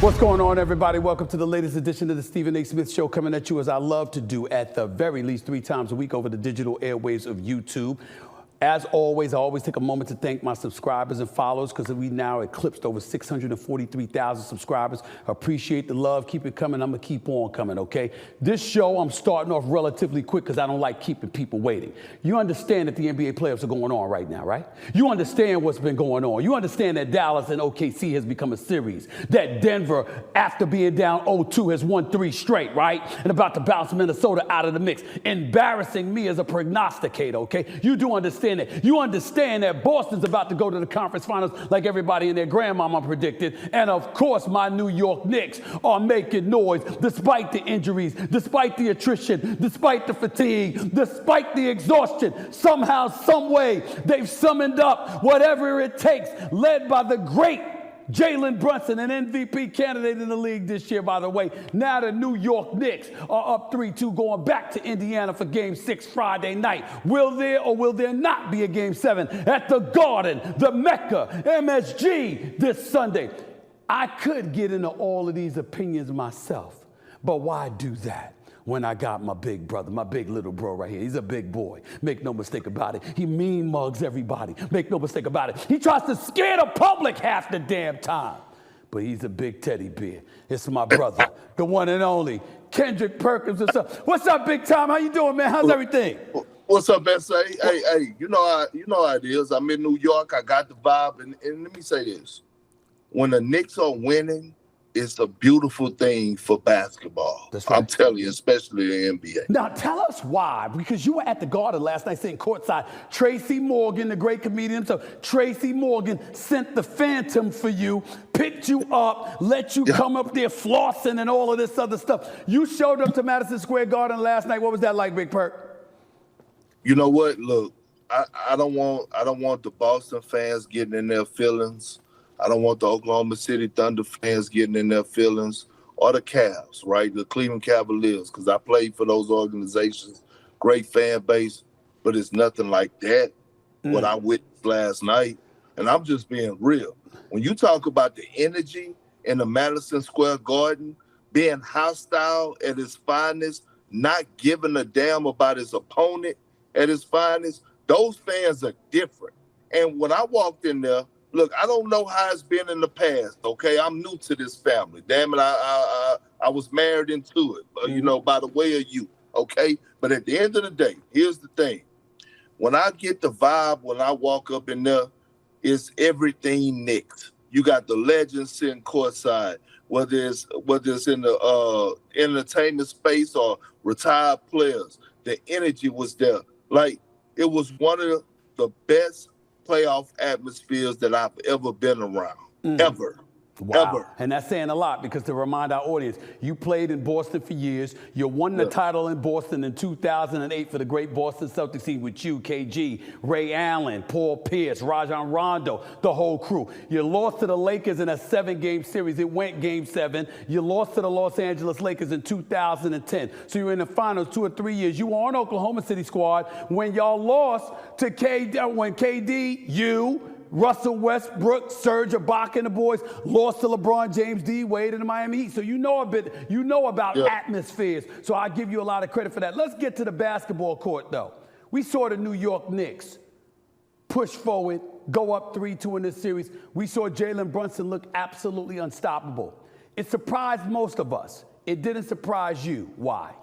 What's going on, everybody? Welcome to the latest edition of the Stephen A. Smith Show, coming at you as I love to do at the very least 3 times a week over the digital airwaves of YouTube. As always, I always take a moment to thank my subscribers and followers because we now eclipsed over 643,000 subscribers. Appreciate the love. Keep it coming. I'm going to keep on coming, okay? This show, I'm starting off relatively quick because I don't like keeping people waiting. You understand that the NBA playoffs are going on right now, right? You understand what's been going on. You understand that Dallas and OKC has become a series. That Denver, after being down 0-2, has won 3 straight, right? And about to bounce Minnesota out of the mix. Embarrassing me as a prognosticator, okay? You do understand that. You understand that Boston's about to go to the conference finals like everybody and their grandmama predicted. And of course, my New York Knicks are making noise despite the injuries, despite the attrition, despite the fatigue, despite the exhaustion. Somehow, some way, they've summoned up whatever it takes, led by the great Jalen Brunson, an MVP candidate in the league this year, by the way. Now the New York Knicks are up 3-2, going back to Indiana for Game 6 Friday night. Will there or will there not be a Game 7 at the Garden, the Mecca, MSG this Sunday? I could get into all of these opinions myself, but why do that when I got my big brother, my big little bro right here? He's a big boy. Make no mistake about it. He mean mugs everybody. Make no mistake about it. He tries to scare the public half the damn time. But he's a big teddy bear. It's my brother, the one and only, Kendrick Perkins. What's up, big time? How you doing, man? How's everything? What's up, S.A.? Hey, you know how it is. I'm in New York. I got the vibe. And let me say this. When the Knicks are winning, it's a beautiful thing for basketball. That's right. I'm telling you, especially the NBA. Now, tell us why, because you were at the Garden last night sitting courtside. Tracy Morgan, the great comedian, so Tracy Morgan sent the Phantom for you, picked you up, let you come up there flossing and all of this other stuff. You showed up to Madison Square Garden last night. What was that like, Big Perk? You know what? Look, I don't want the Boston fans getting in their feelings. I don't want the Oklahoma City Thunder fans getting in their feelings, or the Cavs, right? The Cleveland Cavaliers, because I played for those organizations. Great fan base, but it's nothing like that, what I witnessed last night. And I'm just being real. When you talk about the energy in the Madison Square Garden, being hostile at its finest, not giving a damn about his opponent at his finest, those fans are different. And when I walked in there, look, I don't know how it's been in the past, okay? I'm new to this family. Damn it, I was married into it, you know, by the way of you, okay? But at the end of the day, here's the thing. When I get the vibe, when I walk up in there, it's everything Knicks. You got the legends sitting courtside, whether it's in the entertainment space or retired players. The energy was there. Like, it was one of the best playoff atmospheres that I've ever been around, ever. Wow. Ever. And that's saying a lot, because to remind our audience, you played in Boston for years. You won the title in Boston in 2008 for the great Boston Celtics team with you, KG, Ray Allen, Paul Pierce, Rajon Rondo, the whole crew. You lost to the Lakers in a 7-game series. It went Game 7. You lost to the Los Angeles Lakers in 2010. So you were in the finals 2 or 3 years. You were on Oklahoma City squad when y'all lost to KD, you, Russell Westbrook, Serge Ibaka and the boys lost to LeBron James, D Wade, and the Miami Heat. So you know about atmospheres. So I give you a lot of credit for that. Let's get to the basketball court, though. We saw the New York Knicks push forward, go up 3-2 in this series. We saw Jalen Brunson look absolutely unstoppable. It surprised most of us. It didn't surprise you. Why?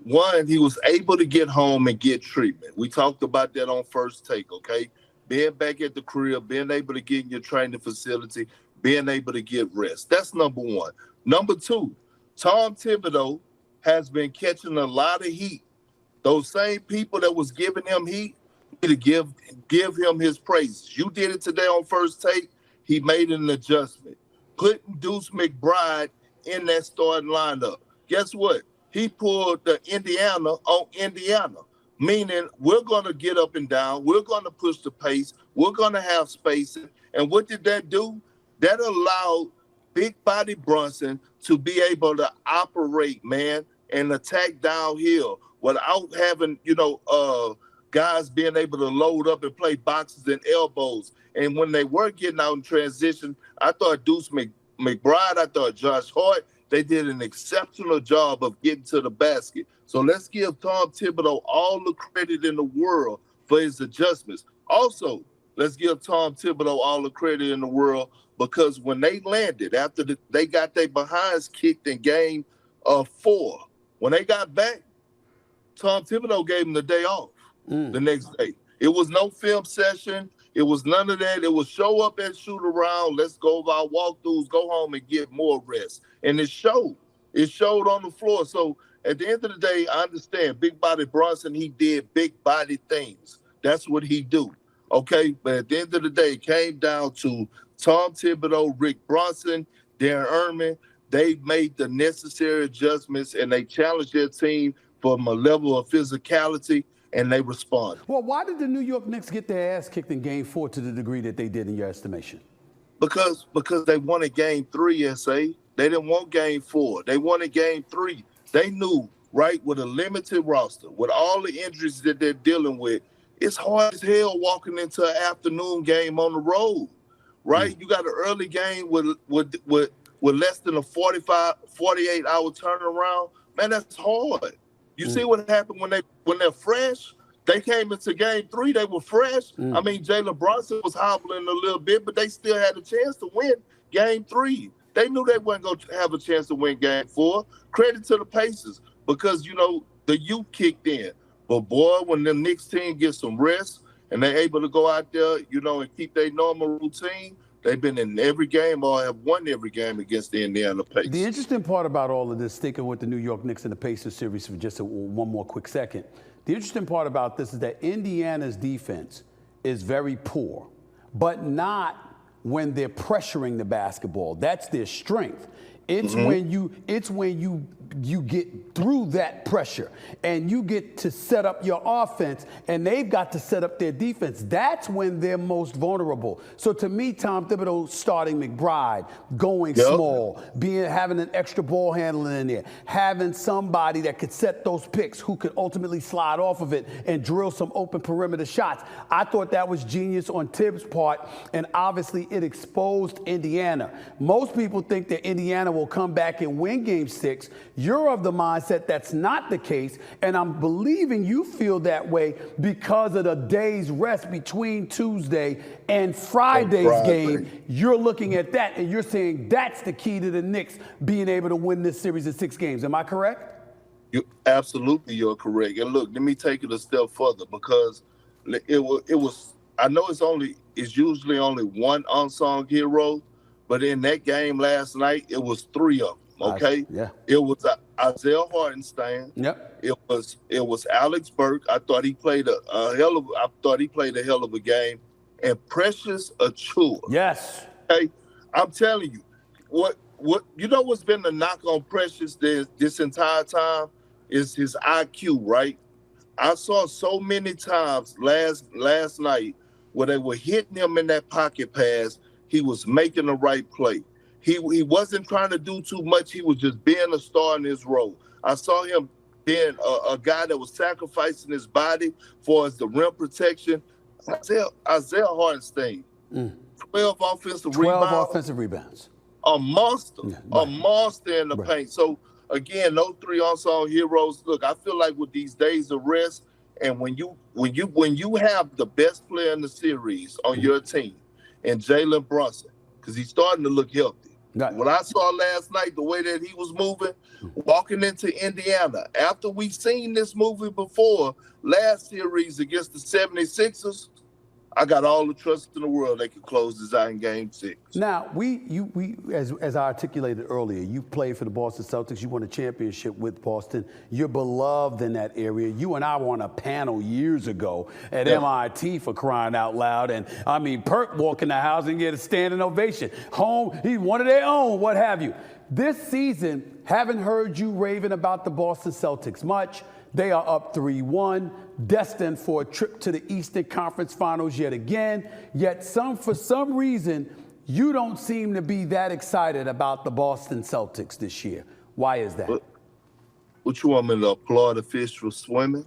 One, he was able to get home and get treatment. We talked about that on First Take, okay? Being back at the crib, being able to get in your training facility, being able to get rest. That's number one. Number two, Tom Thibodeau has been catching a lot of heat. Those same people that was giving him heat, to give him his praises. You did it today on First Take. He made an adjustment. Putting Deuce McBride in that starting lineup. Guess what? He pulled the Indiana on Indiana. Meaning we're going to get up and down. We're going to push the pace. We're going to have spacing. And what did that do? That allowed big body Brunson to be able to operate, man, and attack downhill without having, guys being able to load up and play boxes and elbows. And when they were getting out in transition, I thought Deuce McBride, I thought Josh Hart, they did an exceptional job of getting to the basket. So let's give Tom Thibodeau all the credit in the world for his adjustments. Also, let's give Tom Thibodeau all the credit in the world because when they landed, after they got their behinds kicked in game 4, when they got back, Tom Thibodeau gave them the day off the next day. It was no film session. It was none of that. It was show up and shoot around. Let's go over our walkthroughs, go home and get more rest. And it showed. It showed on the floor. So at the end of the day, I understand Big Body Bronson, he did big body things. That's what he do. Okay? But at the end of the day, it came down to Tom Thibodeau, Rick Bronson, Darren Erman. They made the necessary adjustments and they challenged their team from a level of physicality, and they responded. Well, why did the New York Knicks get their ass kicked in Game 4 to the degree that they did in your estimation? Because they wanted Game 3, S.A. They didn't want Game 4. They wanted Game 3. They knew, right, with a limited roster, with all the injuries that they're dealing with, it's hard as hell walking into an afternoon game on the road, right? You got an early game with less than a 48-hour turnaround. Man, that's hard. You see what happened when they're fresh? They came into Game 3, they were fresh. I mean, Jalen Brunson was hobbling a little bit, but they still had a chance to win Game 3. They knew they weren't going to have a chance to win Game 4. Credit to the Pacers because, the youth kicked in. But, boy, when the Knicks team gets some rest and they're able to go out there, and keep their normal routine, they've been in every game or have won every game against the Indiana Pacers. The interesting part about all of this, sticking with the New York Knicks and the Pacers series for just one more quick second, the interesting part about this is that Indiana's defense is very poor, but not when they're pressuring the basketball. That's their strength. It's when you get through that pressure and you get to set up your offense and they've got to set up their defense. That's when they're most vulnerable. So to me, Tom Thibodeau starting McBride, going small, having an extra ball handler in there, having somebody that could set those picks who could ultimately slide off of it and drill some open perimeter shots. I thought that was genius on Tibbs' part, and obviously it exposed Indiana. Most people think that Indiana will come back and win Game 6. You're of the mindset that's not the case, and I'm believing you feel that way because of the day's rest between Tuesday and Friday's game. You're looking at that, and you're saying that's the key to the Knicks being able to win this series in 6 games. Am I correct? You're correct. And look, let me take it a step further because it was. I know it's usually only one unsung hero, but in that game last night, it was 3 of them. Okay. It was Isaiah Hartenstein. It was Alex Burke. I thought he played a hell of a game. And Precious Achiuwa. Yes. Okay. I'm telling you, what's been the knock on Precious this entire time is his IQ, right? I saw so many times last night where they were hitting him in that pocket pass, he was making the right play. He wasn't trying to do too much. He was just being a star in his role. I saw him being a guy that was sacrificing his body for the rim protection. Isaiah Hartenstein, 12 offensive rebounds. A monster. A monster in the paint. So, again, those 3 unsung heroes. Look, I feel like with these days of rest, and when you have the best player in the series on your team, and Jalen Brunson, because he's starting to look healthy. What I saw last night, the way that he was moving, walking into Indiana, after we've seen this movie before, last series against the 76ers, I got all the trust in the world they could close this out in Game 6. Now, as I articulated earlier, you played for the Boston Celtics. You won a championship with Boston. You're beloved in that area. You and I were on a panel years ago at MIT, for crying out loud. And, I mean, Perk walked in the house and get a standing ovation. Home, he's one of their own, what have you. This season, haven't heard you raving about the Boston Celtics much. They are up 3-1, destined for a trip to the Eastern Conference Finals yet again. Yet for some reason, you don't seem to be that excited about the Boston Celtics this year. Why is that? What you want me to applaud the fish for swimming?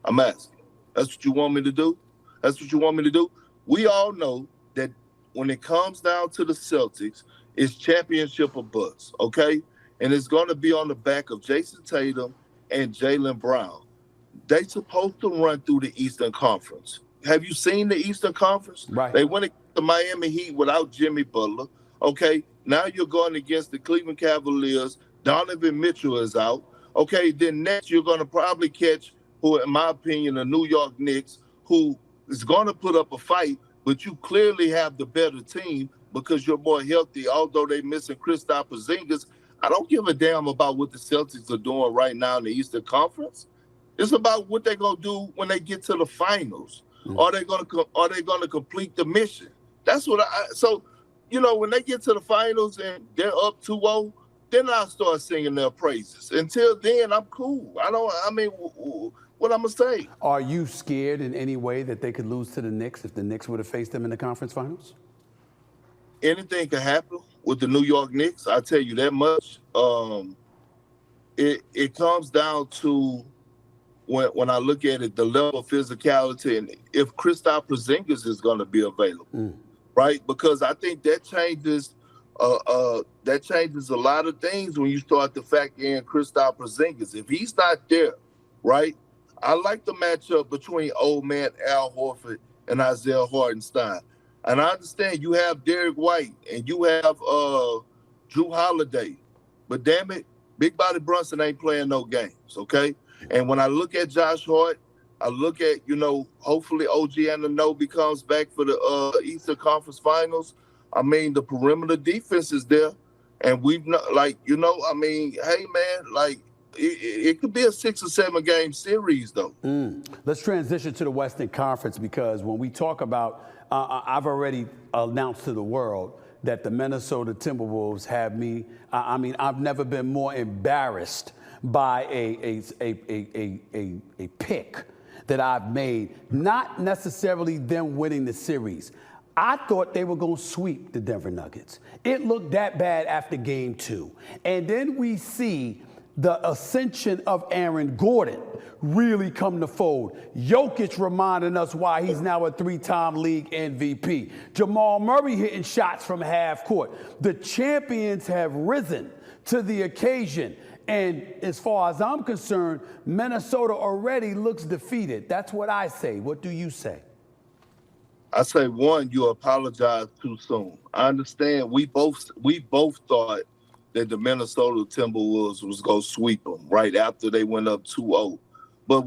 I'm asking. That's what you want me to do? That's what you want me to do? We all know that when it comes down to the Celtics, It's championship or bust, okay? And it's going to be on the back of Jason Tatum and Jaylen Brown. They supposed to run through the Eastern Conference. Have you seen the Eastern Conference? Right. They went against the Miami Heat without Jimmy Butler. Okay, now you're going against the Cleveland Cavaliers. Donovan Mitchell is out. Okay, then next you're going to probably catch, who, in my opinion, the New York Knicks, who is going to put up a fight, but you clearly have the better team because you're more healthy, although they're missing Kristaps Porzingis. I don't give a damn about what the Celtics are doing right now in the Eastern Conference. It's about what they're gonna do when they get to the finals. Are they gonna complete the mission? That's what so when they get to the finals and they're up 2-0, then I'll start singing their praises. Until then, I'm cool. What I'm gonna say? Are you scared in any way that they could lose to the Knicks if the Knicks were to face them in the conference finals? Anything can happen with the New York Knicks. I tell you that much. It comes down to when I look at it, the level of physicality, and if Kristaps Porzingis is going to be available, right? Because I think that changes a lot of things when you start to factor in Kristaps Porzingis. If he's not there, right? I like the matchup between old man Al Horford and Isaiah Hartenstein. And I understand you have Derek White and you have Drew Holiday, but damn it, Big Body Brunson ain't playing no games, okay? And when I look at Josh Hart, I look at, hopefully OG Anunoby comes back for the Eastern Conference Finals. I mean, the perimeter defense is there. And we've not, hey, man, it could be a 6 or 7 game series, though. Let's transition to the Western Conference, because when we talk about, I've already announced to the world that the Minnesota Timberwolves have me. I've never been more embarrassed by a pick that I've made, not necessarily them winning the series. I thought they were going to sweep the Denver Nuggets. It looked that bad after game 2. And then we see the ascension of Aaron Gordon really come to fold. Jokic reminding us why he's now a 3-time league MVP. Jamal Murray hitting shots from half court. The champions have risen to the occasion. And as far as I'm concerned, Minnesota already looks defeated. That's what I say. What do you say? I say, one, you apologize too soon. I understand we both thought that the Minnesota Timberwolves was going to sweep them right after they went up 2-0. But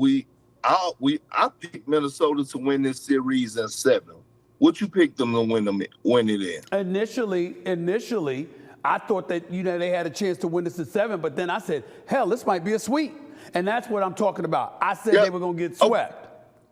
I picked Minnesota to win this series in 7. What you picked them to win it in? Initially, I thought that they had a chance to win this in 7, but then I said, hell, this might be a sweep. And that's what I'm talking about. I said they were going to get swept.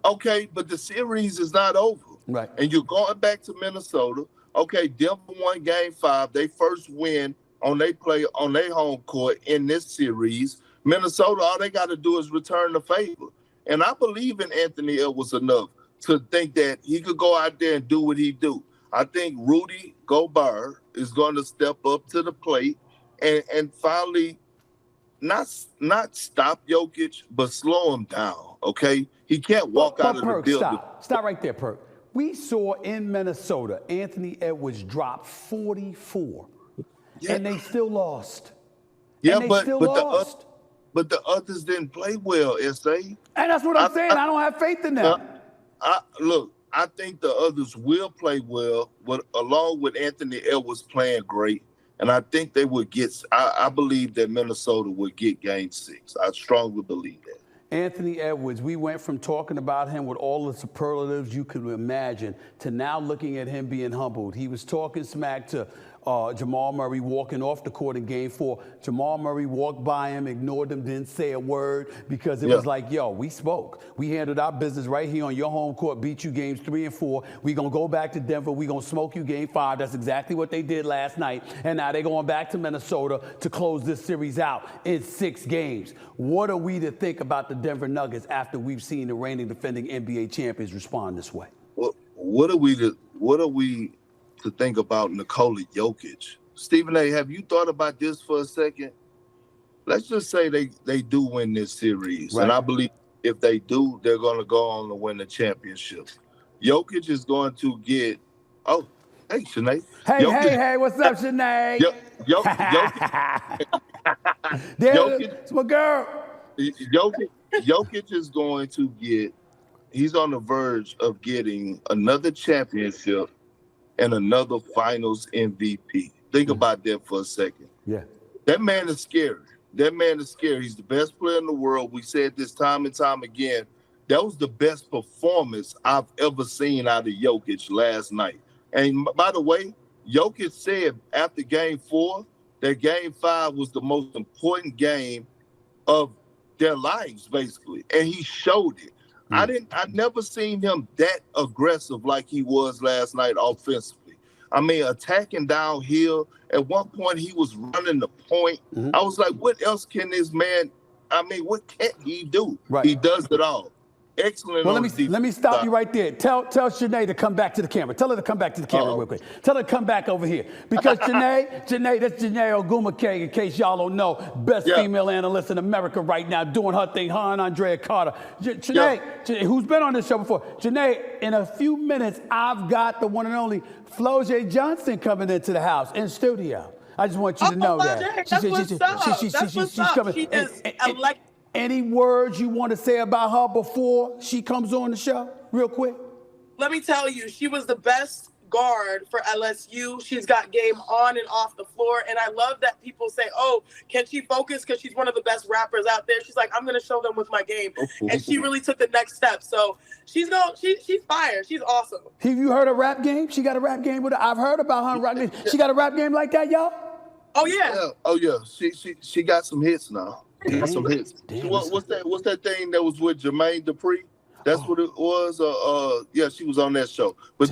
Okay, but the series is not over. Right. And you're going back to Minnesota. Okay, Denver won game 5. They first win on their home court in this series. Minnesota, all they got to do is return the favor. And I believe in Anthony Edwards enough to think that he could go out there and do what he do. I think Rudy Gobert is going to step up to the plate and finally not stop Jokic, but slow him down, okay? He can't walk out of the building. Stop right there, Perk. We saw in Minnesota, Anthony Edwards drop 44, and they still lost. Yeah, but the others didn't play well, S.A. And that's what I'm saying. I don't have faith in them. I think the others will play well, along with Anthony Edwards playing great. And I think they would get – I believe that Minnesota would get game 6. I strongly believe that. Anthony Edwards, we went from talking about him with all the superlatives you could imagine to now looking at him being humbled. He was talking smack to Jamal Murray walking off the court in game 4. Jamal Murray walked by him, ignored him, didn't say a word because it was like, yo, we spoke. We handled our business right here on your home court, beat you games 3 and 4. We're going to go back to Denver. We're going to smoke you game 5. That's exactly what they did last night. And now they're going back to Minnesota to close this series out in 6 games. What are we to think about the Denver Nuggets after we've seen the reigning defending NBA champions respond this way? Well, what are we to think about Nikola Jokic? Stephen A., have you thought about this for a second? Let's just say they do win this series. Right. And I believe if they do, they're going to go on to win the championship. Jokic is going to get, Hey, Sinead. Hey, what's up, Sinead? It's my girl. Jokic is going to get, he's on the verge of getting another championship and another finals MVP. Think about that for a second. Yeah. That man is scary. He's the best player in the world. We said this time and time again. That was the best performance I've ever seen out of Jokic last night. And by the way, Jokic said after Game 4 that Game 5 was the most important game of their lives, basically. And he showed it. I never seen him that aggressive like he was last night offensively. I mean, attacking downhill. At one point, he was running the point. I was like, what else can this man, what can't he do? Right. He does it all. Excellent. Well, let me stop you right there. Tell Sinead to come back to the camera. Tell her to come back to the camera real quick. Tell her to come back over here. Because Sinead, that's Janae Ogumake, in case y'all don't know, best female analyst in America right now, doing her thing, her and Andrea Carter. Janae, who's been on this show before. Janae, in a few minutes, I've got the one and only Flau'jae Johnson coming into the house, in studio. I just want you to know that. That's what's up. Coming. She is Any words you want to say about her before she comes on the show, real quick? Let me tell you, she was the best guard for LSU. She's got game on and off the floor, and I love that people say, "Oh, can she focus? Because she's one of the best rappers out there." She's like, "I'm going to show them with my game," and she really took the next step. So she's fire. She's awesome. Have you heard a rap game? She got a rap game with her. I've heard about her rap game. She got a rap game like that, y'all? Oh yeah. Oh yeah. She got some hits now. Some hits. What's that thing that was with Jermaine Dupri? That's what it was. She was on that show. But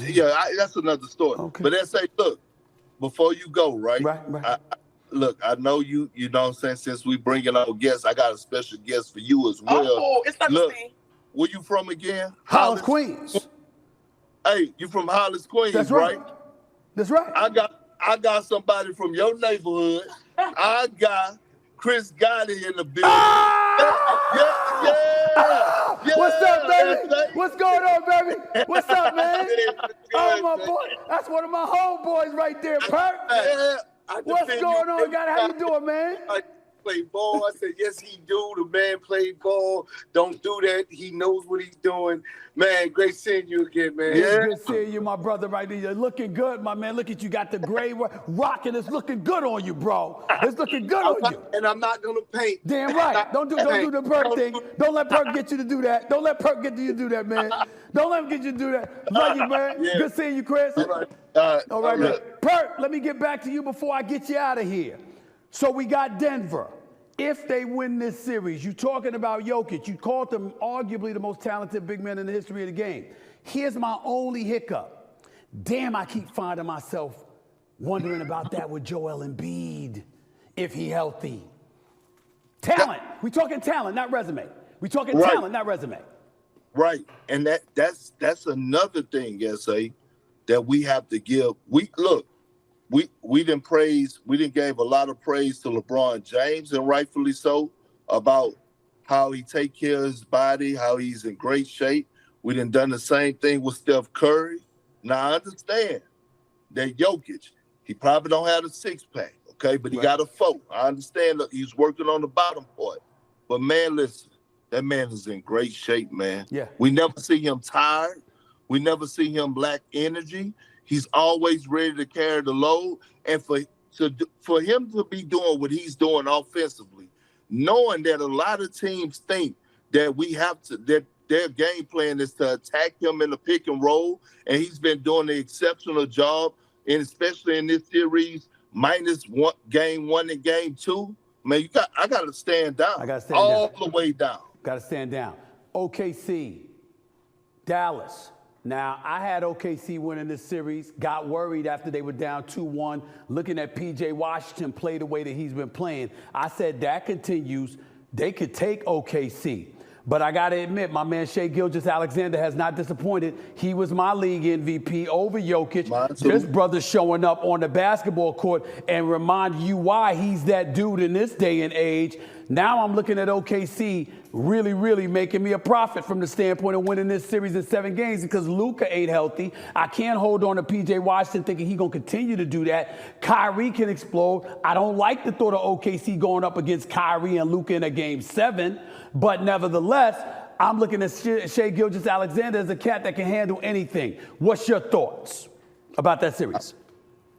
that's another story. Okay. But let's say, look, before you go, right? I know you know what I'm saying, since we bringing our guests, I got a special guest for you as well. Oh, it's not the same. Where you from again? Hollis, Queens. Hey, you from Hollis, Queens, That's right? That's right. I got somebody from your neighborhood. I got Chris Gotti in the building. What's up, baby? What's going on, baby? What's up, man? Oh, my boy. That's one of my homeboys right there, Perk. What's going on, guy? How you doing, man? Play ball. I said, yes, he do. The man played ball. Don't do that. He knows what he's doing. Man, great seeing you again, man. It's good seeing you, my brother, right there. You're looking good, my man. Look at you. Got the gray rocking. It's looking good on you, bro. It's looking good on you. And I'm not going to paint. Damn right. Don't do the Perk thing. Don't let Perk get you to do that. Don't let Perk get you to do that, man. Don't let him get you to do that. Love you, man. Yeah. Good seeing you, Chris. All right, man. Perk, let me get back to you before I get you out of here. So we got Denver. If they win this series, you're talking about Jokic. You called them arguably the most talented big man in the history of the game. Here's my only hiccup. Damn, I keep finding myself wondering about that with Joel Embiid, if he healthy. Talent. We talking talent, not resume. We talking talent, not resume. Right, and that's another thing, SA, that we have to give. We didn't gave a lot of praise to LeBron James, and rightfully so, about how he take care of his body, how he's in great shape. We done the same thing with Steph Curry. Now I understand that Jokic, he probably don't have a six-pack, okay, but he got a 4. I understand that he's working on the bottom part. But man, listen, that man is in great shape, man. Yeah. We never see him tired. We never see him lack energy. He's always ready to carry the load. And for him to be doing what he's doing offensively, knowing that a lot of teams think that that their game plan is to attack him in the pick and roll, and he's been doing an exceptional job, and especially in this series, -1 game 1 and game 2. Man, I got to stand down. I got to stand all the way down. Got to stand down. OKC, Dallas. Now, I had OKC winning this series, got worried after they were down 2-1, looking at P.J. Washington play the way that he's been playing. I said that continues, they could take OKC. But I got to admit, my man Shai Gilgeous-Alexander has not disappointed. He was my league MVP over Jokic. This brother's showing up on the basketball court and remind you why he's that dude in this day and age. Now I'm looking at OKC really making me a profit from the standpoint of winning this series in 7 games because Luka ain't healthy. I can't hold on to P.J. Washington thinking he's going to continue to do that. Kyrie can explode. I don't like the thought of OKC going up against Kyrie and Luka in a game 7, but nevertheless, I'm looking at Shai Gilgeous-Alexander as a cat that can handle anything. What's your thoughts about that series?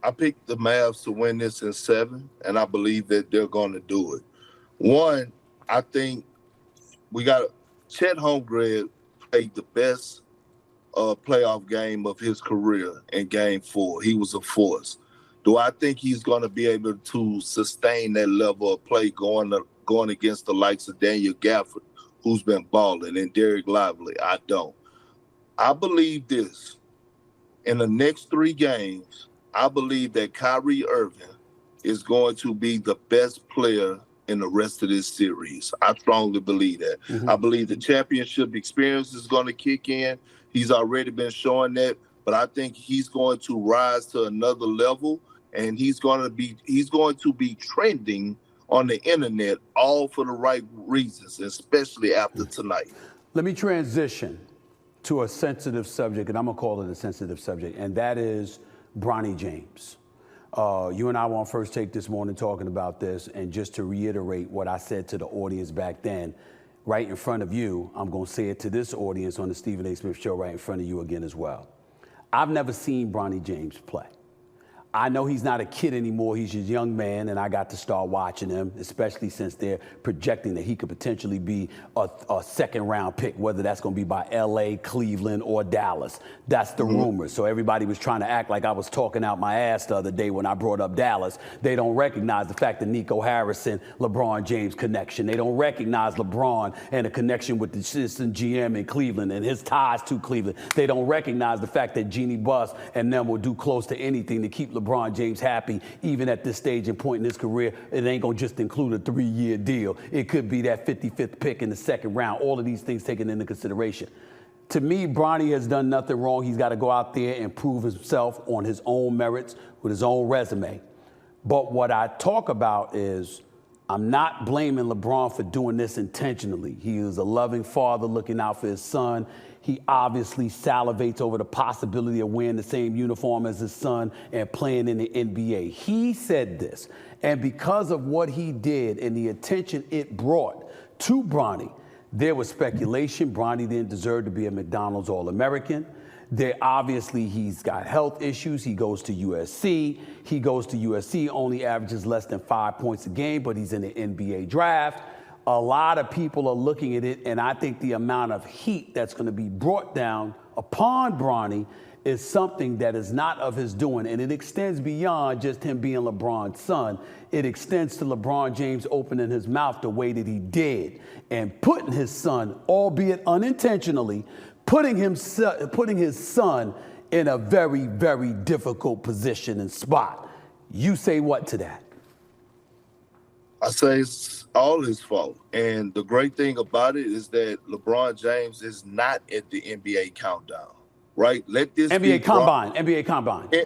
I picked the Mavs to win this in 7, and I believe that they're going to do it. One, I think we got Chet Holmgren played the best playoff game of his career in Game 4. He was a force. Do I think he's going to be able to sustain that level of play going against the likes of Daniel Gafford, who's been balling, and Derek Lively? I don't. I believe this. In the next 3 games, I believe that Kyrie Irving is going to be the best player in the rest of this series. I strongly believe that. I believe the championship experience is going to kick in. He's already been showing that, but I think he's going to rise to another level, and he's going to be trending on the internet, all for the right reasons, especially after tonight. Let me transition to a sensitive subject, and I'm going to call it a sensitive subject, and that is Bronny James. You and I were on First Take this morning talking about this, and just to reiterate what I said to the audience back then, right in front of you, I'm going to say it to this audience on the Stephen A. Smith Show right in front of you again as well. I've never seen Bronny James play. I know he's not a kid anymore. He's a young man, and I got to start watching him, especially since they're projecting that he could potentially be a second-round pick, whether that's going to be by L.A., Cleveland, or Dallas. That's the rumor. So everybody was trying to act like I was talking out my ass the other day when I brought up Dallas. They don't recognize the fact that Nico Harrison, LeBron James connection. They don't recognize LeBron and the connection with the assistant GM in Cleveland and his ties to Cleveland. They don't recognize the fact that Jeannie Buss and them will do close to anything to keep LeBron James happy, even at this stage and point in his career. It ain't gonna just include a 3-year deal. It could be that 55th pick in the second round. All of these things taken into consideration. To me, Bronny has done nothing wrong. He's got to go out there and prove himself on his own merits with his own resume. But what I talk about is I'm not blaming LeBron for doing this intentionally. He is a loving father looking out for his son. He obviously salivates over the possibility of wearing the same uniform as his son and playing in the NBA. He said this, and because of what he did and the attention it brought to Bronny, there was speculation Bronny didn't deserve to be a McDonald's All-American. Obviously, he's got health issues. He goes to USC. He goes to USC, only averages less than 5 points a game, but he's in the NBA draft. A lot of people are looking at it, and I think the amount of heat that's going to be brought down upon Bronny is something that is not of his doing, and it extends beyond just him being LeBron's son. It extends to LeBron James opening his mouth the way that he did and putting his son, albeit unintentionally, putting his son in a very difficult position and spot. You say what to that? I say it's all his fault. And the great thing about it is that LeBron James is not at the NBA countdown, right? Let this NBA Combine.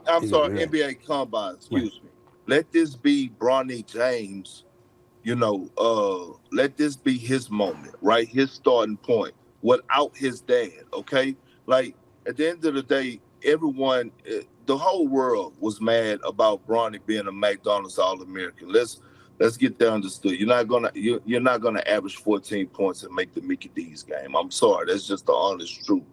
I'm sorry, yeah. NBA Combine, excuse me. Let this be Bronny James, let this be his moment, right? His starting point without his dad, okay? Like, at the end of the day, everyone, the whole world was mad about Bronny being a McDonald's All-American. Let's get that understood. You're not gonna average 14 points and make the Mickey D's game. I'm sorry, that's just the honest truth.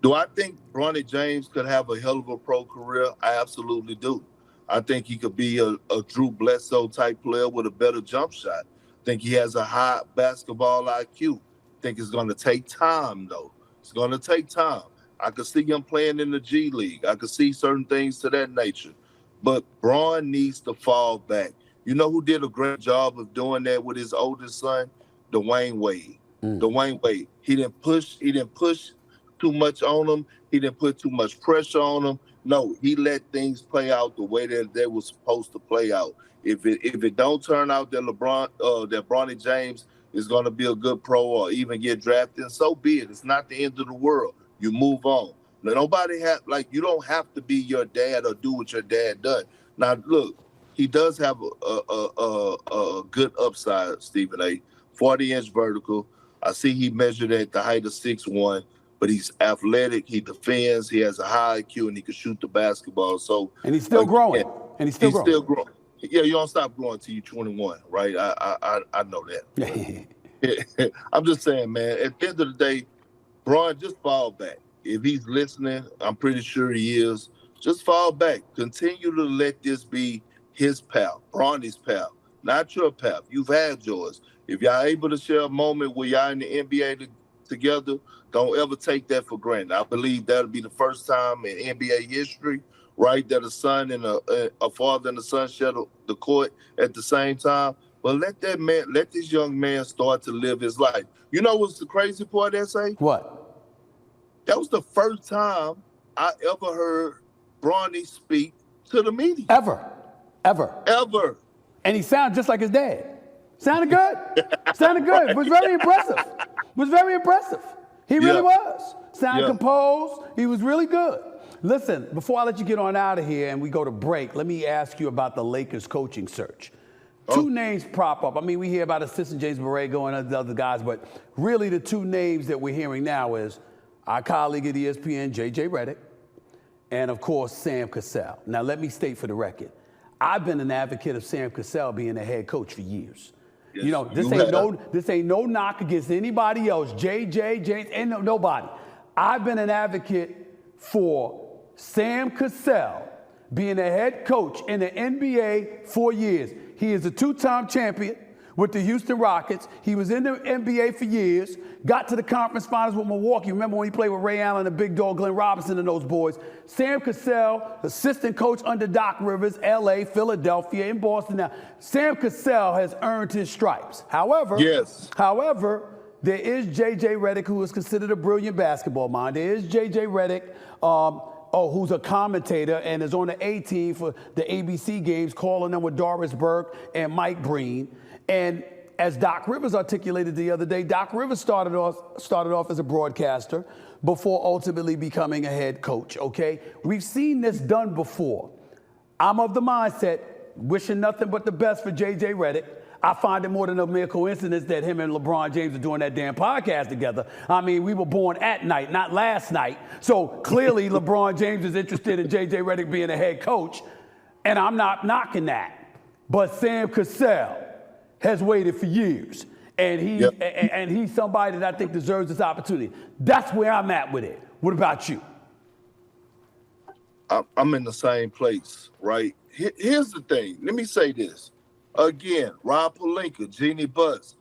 Do I think Bronny James could have a hell of a pro career? I absolutely do. I think he could be a Drew Bledsoe type player with a better jump shot. I think he has a high basketball IQ. I think it's gonna take time though. It's gonna take time. I could see him playing in the G League. I could see certain things to that nature. But Bron needs to fall back. You know who did a great job of doing that with his oldest son? Dwayne Wade. Dwayne Wade. He didn't push too much on him. He didn't put too much pressure on him. No, he let things play out the way that they were supposed to play out. If it don't turn out that Bronny James is going to be a good pro or even get drafted, so be it. It's not the end of the world. You move on. Now, you don't have to be your dad or do what your dad done. Now, look, he does have a good upside, Stephen A. 40-inch vertical. I see he measured at the height of 6'1", but he's athletic. He defends. He has a high IQ, and he can shoot the basketball. So and he's still growing. And he's still growing. Yeah, you don't stop growing until you're 21, right? I know that. I'm just saying, man, at the end of the day, Bron, just fall back. If he's listening, I'm pretty sure he is. Just fall back. Continue to let this be his pal, Bronny's pal, not your pal. You've had yours. If y'all able to share a moment where y'all in the NBA together, don't ever take that for granted. I believe that'll be the first time in NBA history, right, that a son and a father and a son share the court at the same time. But let this young man start to live his life. You know what's the crazy part, S.A.? What? That was the first time I ever heard Bronny speak to the media. Ever. And he sounded just like his dad. Sounded good. It was very impressive. He really was. Sounded composed. He was really good. Listen, before I let you get on out of here and we go to break, let me ask you about the Lakers coaching search. Two names prop up. I mean, we hear about assistant James Borrego and the other guys, but really the two names that we're hearing now is our colleague at ESPN, J.J. Redick, and, of course, Sam Cassell. Now, let me state for the record, I've been an advocate of Sam Cassell being the head coach for years. Yes, you know, this ain't no knock against anybody else, J.J., James, ain't nobody. I've been an advocate for Sam Cassell being a head coach in the NBA for years. He is a two-time champion with the Houston Rockets. He was in the NBA for years, got to the conference finals with Milwaukee. Remember when he played with Ray Allen and Big Dog Glenn Robinson and those boys. Sam Cassell, assistant coach under Doc Rivers, LA, Philadelphia, and Boston. Now, Sam Cassell has earned his stripes. However, there is J.J. Redick, who is considered a brilliant basketball mind. There is J.J. Redick, who's a commentator and is on the A team for the ABC games, calling them with Doris Burke and Mike Breen. And as Doc Rivers articulated the other day, Doc Rivers started off as a broadcaster before ultimately becoming a head coach, okay? We've seen this done before. I'm of the mindset, wishing nothing but the best for J.J. Redick. I find it more than a mere coincidence that him and LeBron James are doing that damn podcast together. I mean, we were born at night, not last night. So clearly LeBron James is interested in J.J. Redick being a head coach, and I'm not knocking that. But Sam Cassell has waited for years, and he's somebody that I think deserves this opportunity. That's where I'm at with it. What about you? I'm in the same place, right? Here's the thing. Let me say this. Again, Rob Pelinka, Jeannie Buss,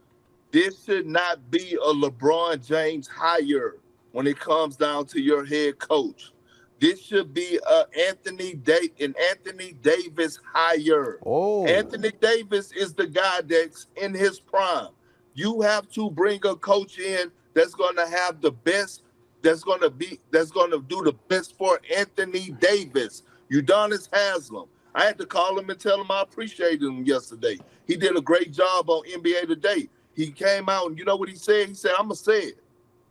this should not be a LeBron James hire when it comes down to your head coach. This should be an Anthony Davis hire. Oh. Anthony Davis is the guy that's in his prime. You have to bring a coach in that's going to have the best, that's going to do the best for Anthony Davis. Udonis Haslem. I had to call him and tell him I appreciated him yesterday. He did a great job on NBA Today. He came out and you know what he said? He said, I'm going to say it.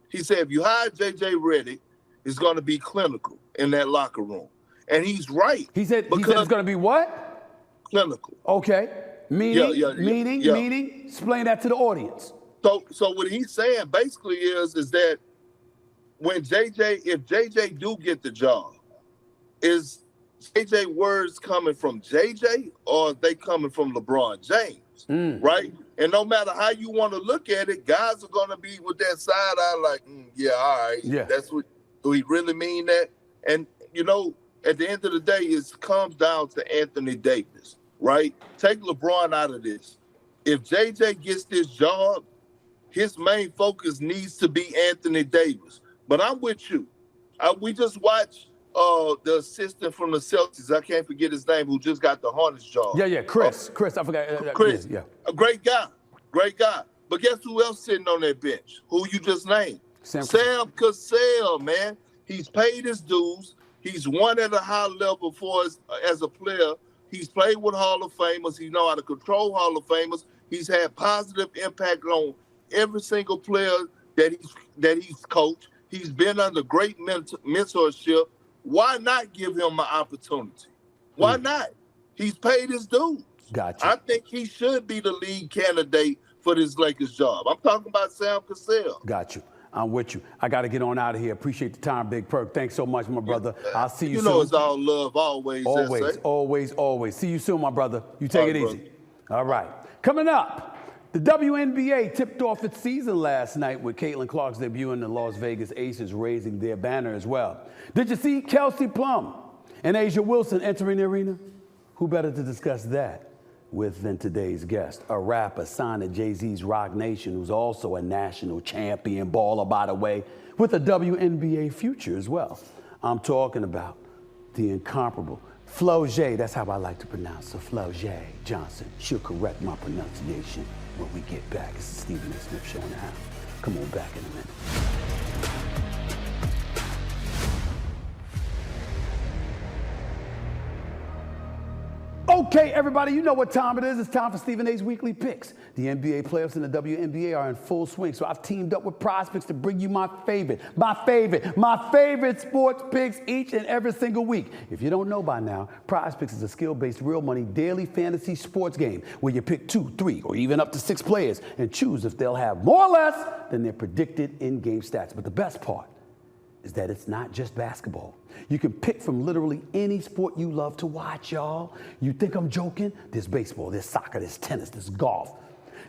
He said, if you hire J.J. Redick, it's going to be clinical in that locker room. And he's right. He said it's going to be what? Clinical. Okay. Meaning, explain that to the audience. So what he's saying basically is that if JJ do get the job, is JJ words coming from JJ or are they coming from LeBron James, right? And no matter how you want to look at it, guys are going to be with that side eye like, yeah, all right. Yeah. Do he really mean that? And, you know, at the end of the day, it comes down to Anthony Davis, right? Take LeBron out of this. If JJ gets this job, his main focus needs to be Anthony Davis. But I'm with you. We just watched the assistant from the Celtics, I can't forget his name, who just got the Hornets job. Chris, I forgot. Chris, a great guy. But guess who else sitting on that bench? Who you just named? Sam Cassell, man. He's paid his dues. He's won at a high level for us as a player. He's played with Hall of Famers. He knows how to control Hall of Famers. He's had positive impact on every single player that he's coached. He's been under great mentorship. Why not give him an opportunity? Why not? He's paid his dues. Gotcha. I think he should be the lead candidate for this Lakers job. I'm talking about Sam Cassell. Got you. I'm with you. I got to get on out of here. Appreciate the time, Big Perk. Thanks so much, my brother. I'll see you soon. You know it's all love always. Always, always, always. See you soon, my brother. You take it easy. All right. Coming up, the WNBA tipped off its season last night with Caitlin Clark's debut in the Las Vegas Aces raising their banner as well. Did you see Kelsey Plum and Asia Wilson entering the arena? Who better to discuss that with than today's guest, a rapper signed to Jay-Z's Rock Nation, who's also a national champion baller, by the way, with a WNBA future as well. I'm talking about the incomparable Flau'jae, that's how I like to pronounce it, Flau'jae Johnson. She'll correct my pronunciation when we get back. It's the Stephen A. Smith Show in the house. Come on back in a minute. Okay, everybody, you know what time it is. It's time for Stephen A's Weekly Picks. The NBA playoffs and the WNBA are in full swing, so I've teamed up with prospects to bring you my favorite sports picks each and every single week. If you don't know by now, Prospects is a skill-based, real money, daily fantasy sports game where you pick 2, 3, or even up to 6 players and choose if they'll have more or less than their predicted in-game stats. But the best part is that it's not just basketball. You can pick from literally any sport you love to watch, y'all. You think I'm joking? There's baseball, there's soccer, there's tennis, there's golf.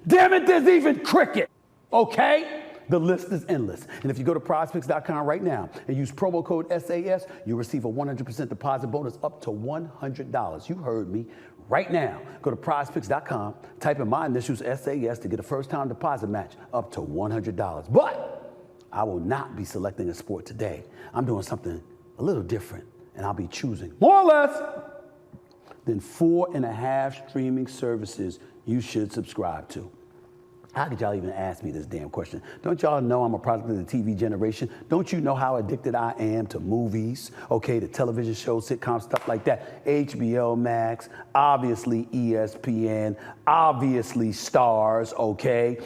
Damn it, there's even cricket, okay? The list is endless. And if you go to prospects.com right now and use promo code SAS, you'll receive a 100% deposit bonus up to $100. You heard me. Right now, go to prospects.com, type in my initials SAS to get a first-time deposit match up to $100. But I will not be selecting a sport today. I'm doing something a little different, and I'll be choosing more or less than 4.5 streaming services you should subscribe to. How could y'all even ask me this damn question? Don't y'all know I'm a product of the TV generation? Don't you know how addicted I am to movies, okay, to television shows, sitcoms, stuff like that? HBO Max, obviously ESPN, obviously Stars, okay?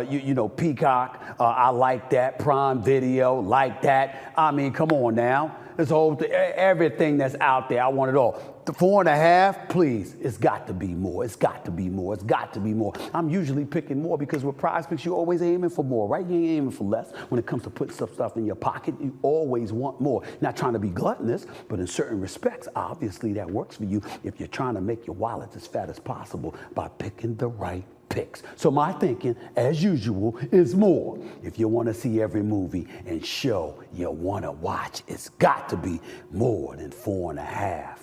You know, Peacock, I like that. Prime Video, like that. I mean, come on now. This whole everything that's out there, I want it all. The 4.5, please, it's got to be more. It's got to be more. It's got to be more. I'm usually picking more because with prospects, you're always aiming for more, right? You ain't aiming for less. When it comes to putting stuff in your pocket, you always want more. Not trying to be gluttonous, but in certain respects, obviously that works for you if you're trying to make your wallet as fat as possible by picking the right picks. So my thinking, as usual, is more. If you want to see every movie and show you want to watch, it's got to be more than 4.5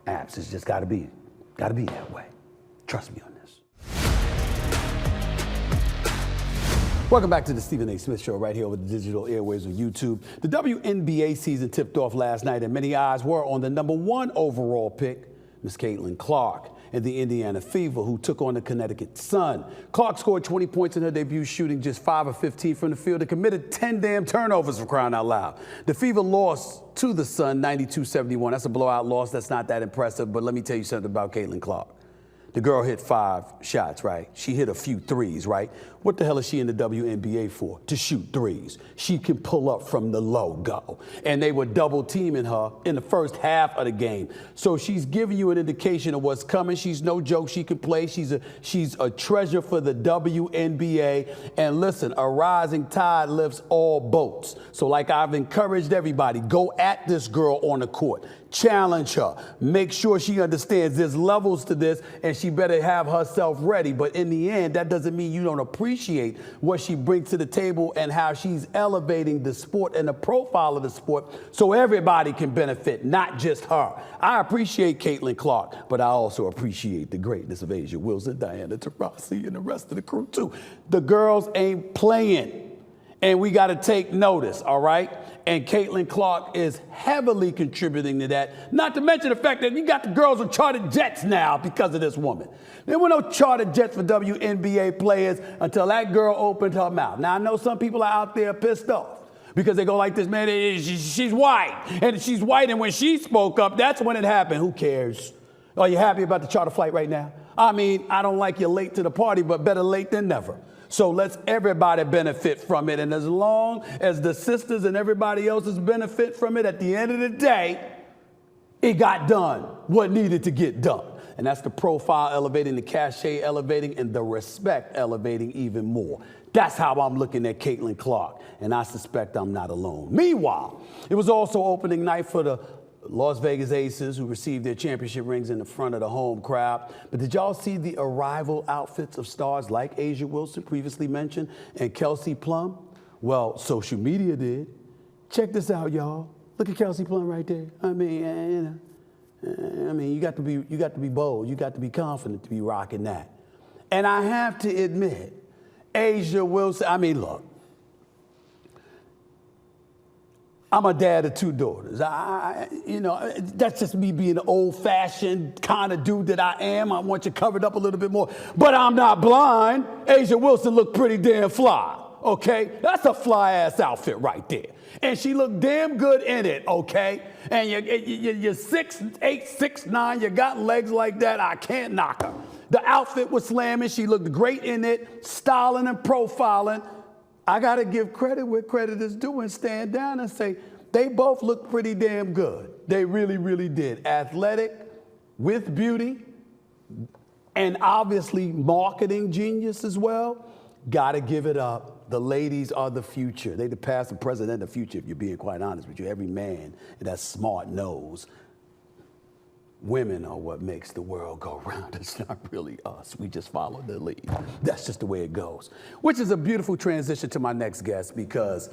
apps. It's just got to be that way. Trust me on this. Welcome back to the Stephen A. Smith Show right here over the digital airwaves of YouTube. The WNBA season tipped off last night, and many eyes were on the #1 overall pick, Miss Caitlin Clark, and the Indiana Fever, who took on the Connecticut Sun. Clark scored 20 points in her debut, shooting just 5 of 15 from the field and committed 10 damn turnovers, for crying out loud. The Fever lost to the Sun 92-71. That's a blowout loss. That's not that impressive, but let me tell you something about Caitlin Clark. The girl hit 5 shots, right? She hit a few threes, right? What the hell is she in the WNBA for? To shoot threes. She can pull up from the logo. And they were double teaming her in the first half of the game. So she's giving you an indication of what's coming. She's no joke. She can play. She's a treasure for the WNBA. And listen, a rising tide lifts all boats. So like I've encouraged everybody, go at this girl on the court. Challenge her. Make sure she understands there's levels to this and she better have herself ready. But in the end, that doesn't mean you don't appreciate what she brings to the table and how she's elevating the sport and the profile of the sport so everybody can benefit, not just her. I appreciate Caitlin Clark, but I also appreciate the greatness of Asia Wilson, Diana Taurasi, and the rest of the crew too. The girls ain't playing. And we got to take notice, all right? And Caitlin Clark is heavily contributing to that. Not to mention the fact that you got the girls on chartered jets now because of this woman. There were no chartered jets for WNBA players until that girl opened her mouth. Now, I know some people are out there pissed off because they go like this, man, she's white. And she's white, and when she spoke up, that's when it happened. Who cares? Are you happy about the charter flight right now? I mean, I don't like you late to the party, but better late than never. So let's everybody benefit from it. And as long as the sisters and everybody else's benefit from it, at the end of the day, it got done what needed to get done. And that's the profile elevating, the cachet elevating, and the respect elevating even more. That's how I'm looking at Caitlin Clark, and I suspect I'm not alone. Meanwhile, it was also opening night for the Las Vegas Aces, who received their championship rings in the front of the home crowd. But did y'all see the arrival outfits of stars like A'ja Wilson, previously mentioned, and Kelsey Plum? Well, social media did. Check this out, y'all. Look at Kelsey Plum right there. I mean, you got to be bold. You got to be confident to be rocking that. And I have to admit, A'ja Wilson, I mean, look, I'm a dad of 2 daughters. That's just me being the old-fashioned kind of dude that I am. I want you covered up a little bit more. But I'm not blind. A'ja Wilson looked pretty damn fly, okay? That's a fly-ass outfit right there. And she looked damn good in it, okay? And you're 6'8", 6'9", you got legs like that, I can't knock her. The outfit was slamming. She looked great in it, styling and profiling. I got to give credit where credit is due and stand down and say they both look pretty damn good. They really, really did. Athletic, with beauty, and obviously marketing genius as well. Got to give it up. The ladies are the future. They the past, the present, and the future, if you're being quite honest with you. Every man that's smart knows women are what makes the world go round. It's not really us. We just follow the lead. That's just the way it goes. Which is a beautiful transition to my next guest, because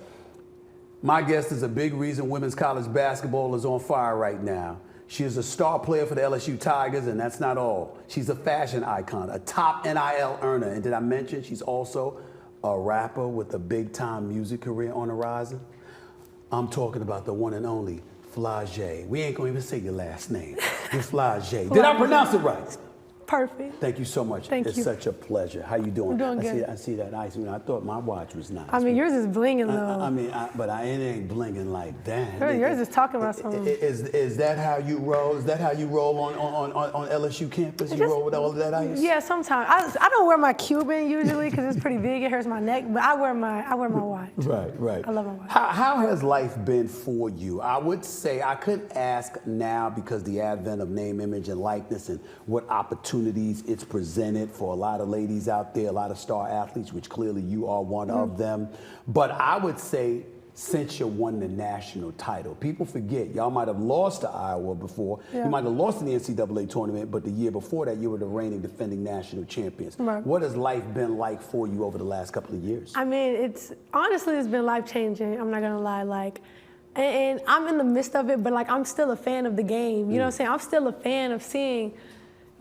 my guest is a big reason women's college basketball is on fire right now. She is a star player for the LSU Tigers, and that's not all. She's a fashion icon, a top NIL earner. And did I mention she's also a rapper with a big-time music career on the horizon? I'm talking about the one and only Flau'jae. We ain't gonna even say your last name. You're Flau'jae. Did I pronounce it right? Perfect. Thank you so much. Thank it's you. such a pleasure. How you doing? I'm doing good. I see that ice. I thought my watch was nice. I mean, yours is blinging though. But it ain't blinging like that. Yours is talking about something. Is that how you roll? Is that how you roll on LSU campus? You roll with all of that ice? Yeah, sometimes. I don't wear my Cuban usually because it's pretty big. It hurts my neck. But I wear my watch. Right. I love my watch. How has life been for you? I would say I couldn't ask now because the advent of name, image, and likeness and what opportunities it's presented for a lot of ladies out there, a lot of star athletes, which clearly you are one of them. But I would say since you won the national title, people forget, y'all might have lost to Iowa before. Yeah. You might have lost in the NCAA tournament, but the year before that, you were the reigning defending national champions. Right. What has life been like for you over the last couple of years? I mean, it's been life-changing. I'm not gonna lie, and I'm in the midst of it, but I'm still a fan of the game. You know what I'm saying? I'm still a fan of seeing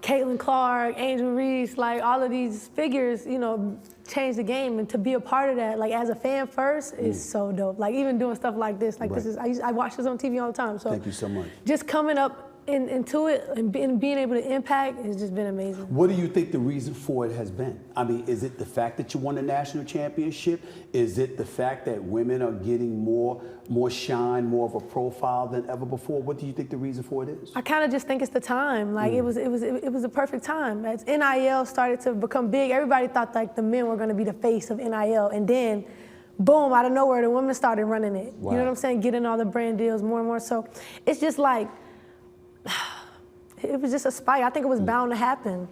Caitlin Clark, Angel Reese, all of these figures, change the game, and to be a part of that, as a fan first, is so dope. Even doing stuff like this, this is, I watch this on TV all the time. So thank you so much. Just coming up into it and being able to impact has just been amazing. What do you think the reason for it has been? I mean, is it the fact that you won a national championship? Is it the fact that women are getting more shine, more of a profile than ever before? What do you think the reason for it is? I kind of just think it's the time. It was a perfect time. As NIL started to become big, everybody thought the men were going to be the face of NIL, and then boom, out of nowhere, the women started running it. Wow. You know what I'm saying? Getting all the brand deals more and more. So it's just it was just a spike. I think it was bound to happen.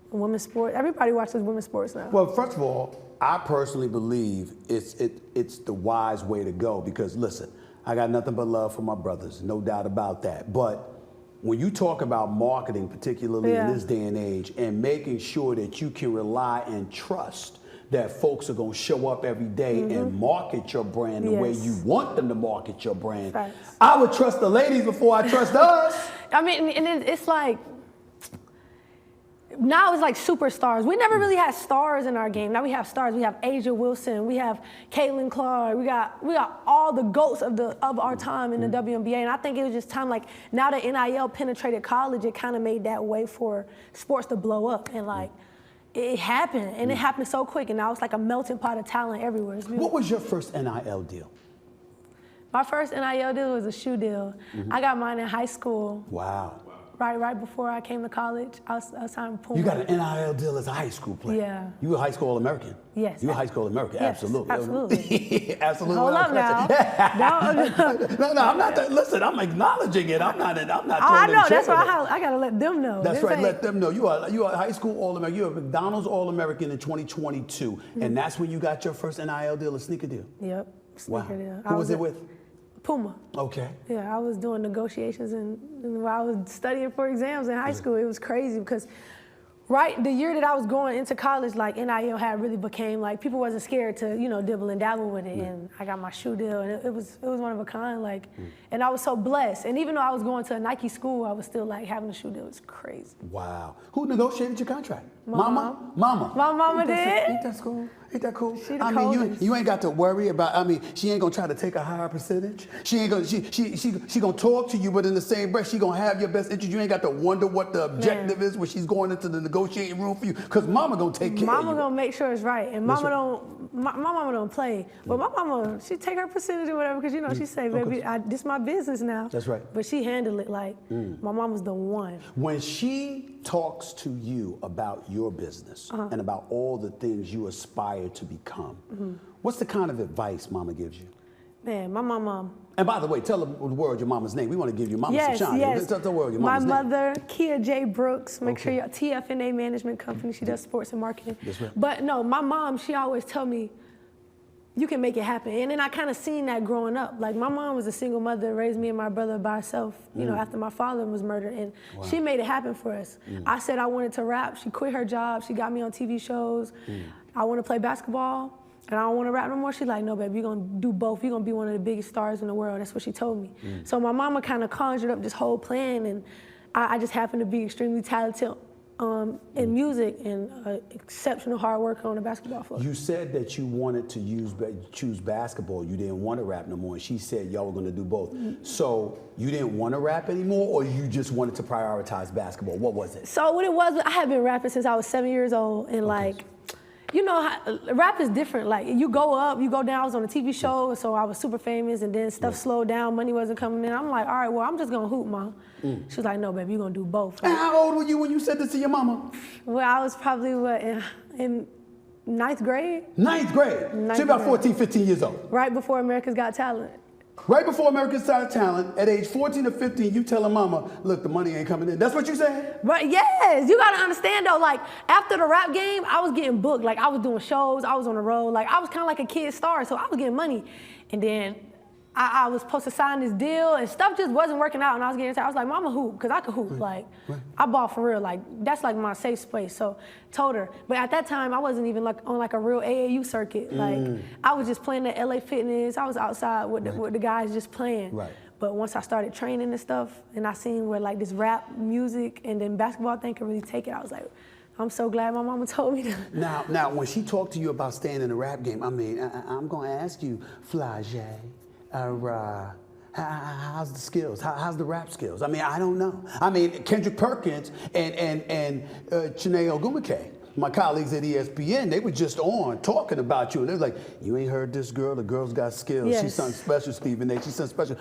Women's sport, everybody watches women's sports now. Well, first of all, I personally believe it's the wise way to go, because listen, I got nothing but love for my brothers, no doubt about that. But when you talk about marketing, particularly in this day and age, and making sure that you can rely and trust that folks are going to show up every day and market your brand the way you want them to market your brand. Right. I would trust the ladies before I trust us. I mean, and it's now it's superstars. We never really had stars in our game. Now we have stars. We have A'ja Wilson. We have Caitlin Clark. We got all the GOATs of our time in the WNBA. And I think it was just time, now that NIL penetrated college, it kind of made that way for sports to blow up. And it happened, and it happened so quick, and now it's a melting pot of talent everywhere. What was your first NIL deal? My first NIL deal was a shoe deal. I got mine in high school. Wow. Right before I came to college, I was signed with Puma. You got an NIL deal as a high school player. Yeah. You were a high school All-American. Yes. You were a high school All-American. Yes, Absolutely. absolutely. Absolutely. Hold up now. No, I'm not. Listen, I'm acknowledging it. I'm not. I know. That's why I gotta let them know. That's right. Let them know. You are a high school All-American. You're a McDonald's All-American in 2022, and that's when you got your first NIL deal, a sneaker deal. Yep. Sneaker deal. Who was it with? Puma. Okay. Yeah, I was doing negotiations and while I was studying for exams in high school. It was crazy because the year that I was going into college, like NIL had really became like people wasn't scared to, dibble and dabble with it. And I got my shoe deal and it was one of a kind, and I was so blessed. And even though I was going to a Nike school, I was still like having a shoe deal. It was crazy. Wow. Who negotiated your contract? Mama. Mama. My mama did. Ain't that cool? Ain't that cool? She the coldest. You ain't got to worry about. She ain't gonna try to take a higher percentage. She ain't gonna. She gonna talk to you, but in the same breath, she gonna have your best interest. You ain't got to wonder what the objective is when she's going into the negotiating room for you, because Mama gonna take care of you. Mama gonna make sure it's right, and Mama don't. My mama don't play, but my mama, she take her percentage or whatever, because she say, baby, this my business now. That's right. But she handled it like my mama's the one. When she talks to you about your business and about all the things you aspire to become, what's the kind of advice Mama gives you? Man, my mama. And by the way, tell the world your mama's name. We want to give you Mama Sashani. Yes. Tell the world your mama's name. My mother, Kia J. Brooks. Make sure your TFNA Management Company. She does sports and marketing. That's right. But no, my mom, she always tell me, you can make it happen. And then I kind of seen that growing up. Like, my mom was a single mother, raised me and my brother by herself, after my father was murdered. And she made it happen for us. I said I wanted to rap. She quit her job. She got me on TV shows. I want to play basketball, and I don't want to rap no more. She's like, no, babe, you're going to do both. You're going to be one of the biggest stars in the world. That's what she told me. So my mama kind of conjured up this whole plan, and I just happened to be extremely talented in music and exceptional hard work on the basketball floor. You said that you wanted to choose basketball. You didn't want to rap no more. And she said y'all were going to do both. So you didn't want to rap anymore, or you just wanted to prioritize basketball? What was it? So what it was, I had been rapping since I was 7 years old, and rap is different. Like, you go up, you go down. I was on a TV show, so I was super famous, and then stuff slowed down, money wasn't coming in. I'm like, all right, well, I'm just gonna hoop, Mom. She was like, no, baby, you're gonna do both. And how old were you when you said this to your mama? Well, I was probably, in ninth grade? Ninth grade. So you're about 14, 15 years old. Right before America's Got Talent. Right before America's Got Talent, at age 14 or 15, you telling mama, look, the money ain't coming in. That's what you said? But yes, you gotta understand though, like, after the rap game, I was getting booked. Like, I was doing shows, I was on the road. Like, I was kind of like a kid star, so I was getting money. And then I was supposed to sign this deal, and stuff just wasn't working out, and I was getting tired. I was like, Mama, hoop, because I could hoop. I ball for real. Like, that's like my safe space. So told her. But at that time, I wasn't even like on like a real AAU circuit. Like, I was just playing at LA Fitness. I was outside with the guys just playing. Right. But once I started training and stuff, and I seen where like this rap music and then basketball thing could really take it, I was like, I'm so glad my mama told me that. Now, when she talked to you about staying in the rap game, I'm going to ask you, Flau'jae, how's the skills? How's the rap skills? I don't know. Kendrick Perkins and Chiney Ogumake, my colleagues at ESPN, they were just on talking about you, and they were like, you ain't heard this girl? The girl's got skills. Yes. She's something special, Stephen A. She's something special.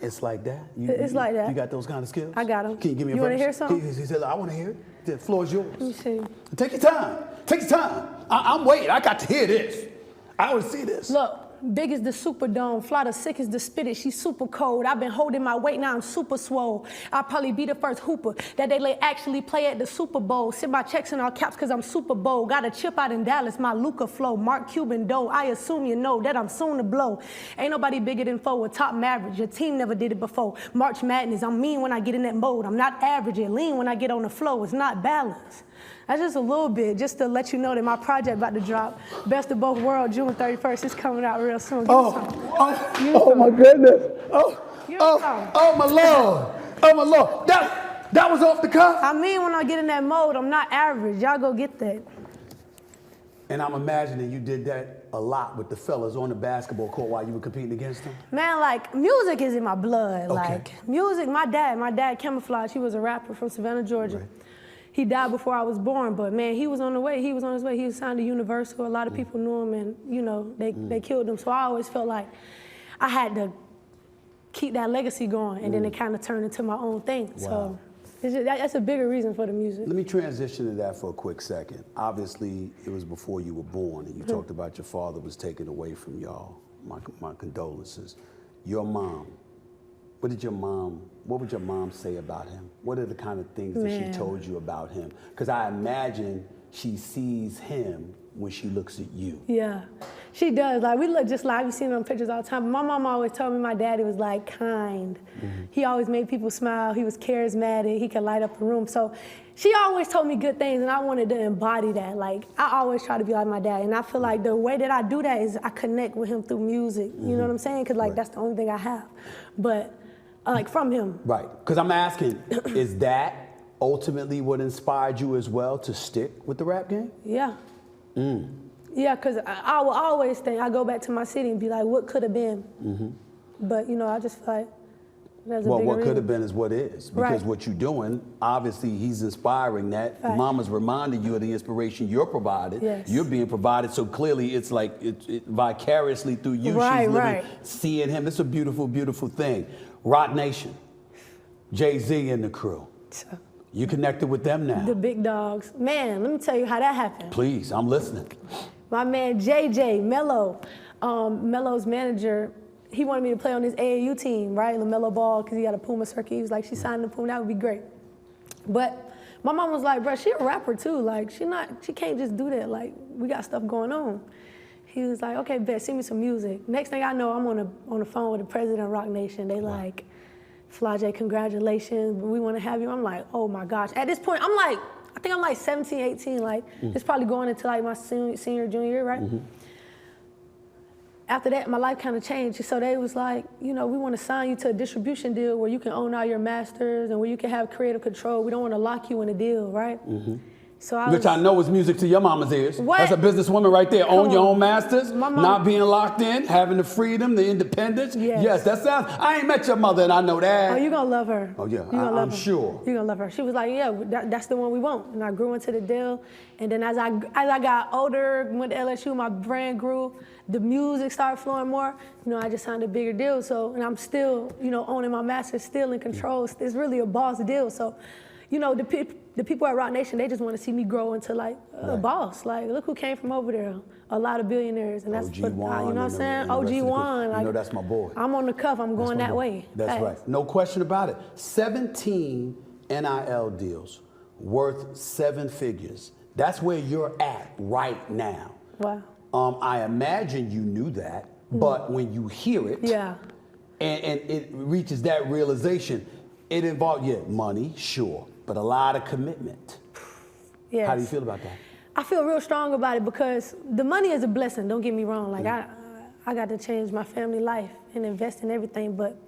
It's like that? It's like that. You got those kind of skills? I got them. Can you give me a verse? You want to hear something? He said, I want to hear it. The floor is yours. Let me see. Take your time. Take your time. I'm waiting. I got to hear this. I want to see this. Look. Big as the Superdome, Flau'jae sick as the spirit, she's super cold. I've been holding my weight, now I'm super swole. I'll probably be the first hooper that they actually play at the Super Bowl. Send my checks in all caps cause I'm super bold. Got a chip out in Dallas, my Luca flow, Mark Cuban dough. I assume you know that I'm soon to blow. Ain't nobody bigger than foe, a top Mavericks. Your team never did it before. March Madness, I'm mean when I get in that mode. I'm not average, and lean when I get on the flow. It's not balanced. That's just a little bit, just to let you know that my project about to drop. Best of Both Worlds, June 31st. It's coming out real soon. Oh my goodness. Oh my Lord. Oh my Lord. That was off the cuff? I mean, when I get in that mode, I'm not average. Y'all go get that. And I'm imagining you did that a lot with the fellas on the basketball court while you were competing against them? Man, like, music is in my blood. Okay. Like, music, my dad, Camouflage, he was a rapper from Savannah, Georgia. Right. He died before I was born, but man, he was on the way. He was on his way. He was signed to Universal. A lot of people knew him, and they killed him. So I always felt like I had to keep that legacy going, and then it kind of turned into my own thing. Wow. So That's a bigger reason for the music. Let me transition to that for a quick second. Obviously, it was before you were born, and you talked about your father was taken away from y'all. My condolences. Your mom, what would your mom say about him? What are the kind of things that she told you about him? Because I imagine she sees him when she looks at you. Yeah, she does. Like, we look just like, we've seen on pictures all the time. My mom always told me my daddy was like kind. He always made people smile. He was charismatic. He could light up a room. So she always told me good things, and I wanted to embody that. Like, I always try to be like my dad, and I feel like the way that I do that is I connect with him through music. You know what I'm saying? Because like that's the only thing I have. But like from him. Right. Because I'm asking, is that ultimately what inspired you as well to stick with the rap game? Yeah. Yeah, because I will always think, I go back to my city and be like, what could have been? But, you know, I just feel like there's a bigger what reason. could have been is what is. Because what you're doing, obviously he's inspiring that. Mama's reminding you of the inspiration you're provided. Yes. You're being provided. So clearly it's like it vicariously through you, she's living, seeing him. It's a beautiful, beautiful thing. Rock Nation, Jay-Z and the crew. You connected with them now. The big dogs. Man, let me tell you how that happened. Please, I'm listening. My man JJ, Mello, Mello's manager, he wanted me to play on his AAU team, right? LaMelo Ball, because he got a Puma circuit. He was like, she signed the Puma, that would be great. But my mom was like, bro, she a rapper too. Like, she can't just do that. Like, we got stuff going on. He was like, okay, bet, send me some music. Next thing I know, I'm on the phone with the president of Rock Nation. They like, Flau'jae, congratulations, we want to have you. I'm like, oh my gosh. At this point, I think I'm like 17, 18, like, it's probably going into like my senior, junior year, right? After that, my life kind of changed. So they was like, you know, we want to sign you to a distribution deal where you can own all your masters and where you can have creative control. We don't want to lock you in a deal, right? So Which I know is music to your mama's ears. What? That's a businesswoman right there. Own your own masters, My mom- not being locked in, having the freedom, the independence. Yes, that sounds, I ain't met your mother and I know that. Oh, you're going to love her. Oh, yeah, You gonna love I'm her. sure. You're going to love her. She was like, yeah, that's the one we want. And I grew into the deal. And then as I got older, went to LSU, my brand grew, the music started flowing more. You know, I just signed a bigger deal. So, and I'm still, you know, owning my masters, still in control. It's really a boss deal. So, you know, the people at Rock Nation, they just want to see me grow into like a boss. Like, look who came from over there. A lot of billionaires, and that's OG what, Juan, you know what I'm saying? OG Juan. Like, you know, that's my boy. I'm on the cuff. I'm going that way. That's right. No question about it. 17 NIL deals worth 7 figures. That's where you're at right now. Wow. I imagine you knew that, but when you hear it, and it reaches that realization, it involves, money, sure, but a lot of commitment. Yes. How do you feel about that? I feel real strong about it because the money is a blessing, don't get me wrong. Like, I got to change my family life and invest in everything, but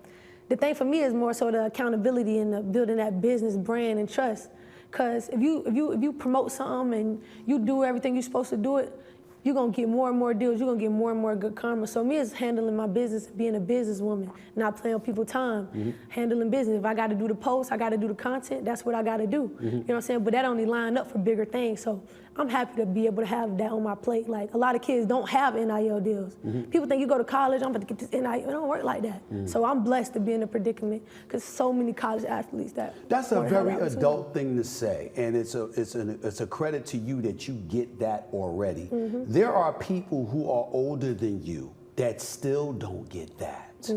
the thing for me is more so the accountability and the building that business brand and trust. Because if you promote something and you do everything you're supposed to do it, you're going to get more and more deals. You're going to get more and more good karma. So me is handling my business, being a businesswoman, not playing on people's time, handling business. If I got to do the posts, I got to do the content, that's what I got to do. You know what I'm saying? But that only line up for bigger things. So I'm happy to be able to have that on my plate. Like, a lot of kids don't have NIL deals. People think you go to college, I'm about to get this NIL. It don't work like that. So I'm blessed to be in a predicament because so many college athletes That's a very adult thing to say, and it's a credit to you that you get that already. There are people who are older than you that still don't get that.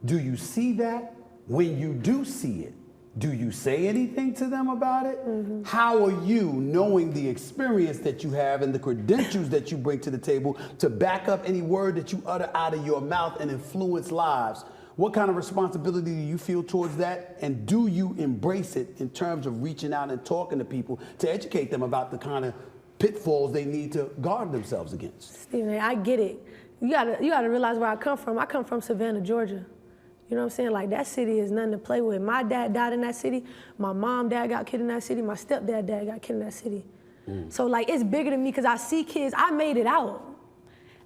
Do you see that? When you do see it, do you say anything to them about it? How are you, knowing the experience that you have and the credentials that you bring to the table, to back up any word that you utter out of your mouth and influence lives? What kind of responsibility do you feel towards that? And do you embrace it in terms of reaching out and talking to people to educate them about the kind of pitfalls they need to guard themselves against? Stephen, I get it. You gotta realize where I come from. I come from Savannah, Georgia. You know what I'm saying? Like, that city is nothing to play with. My dad died in that city. My dad got killed in that city. My stepdad got killed in that city. So, like, it's bigger than me because I see kids. I made it out.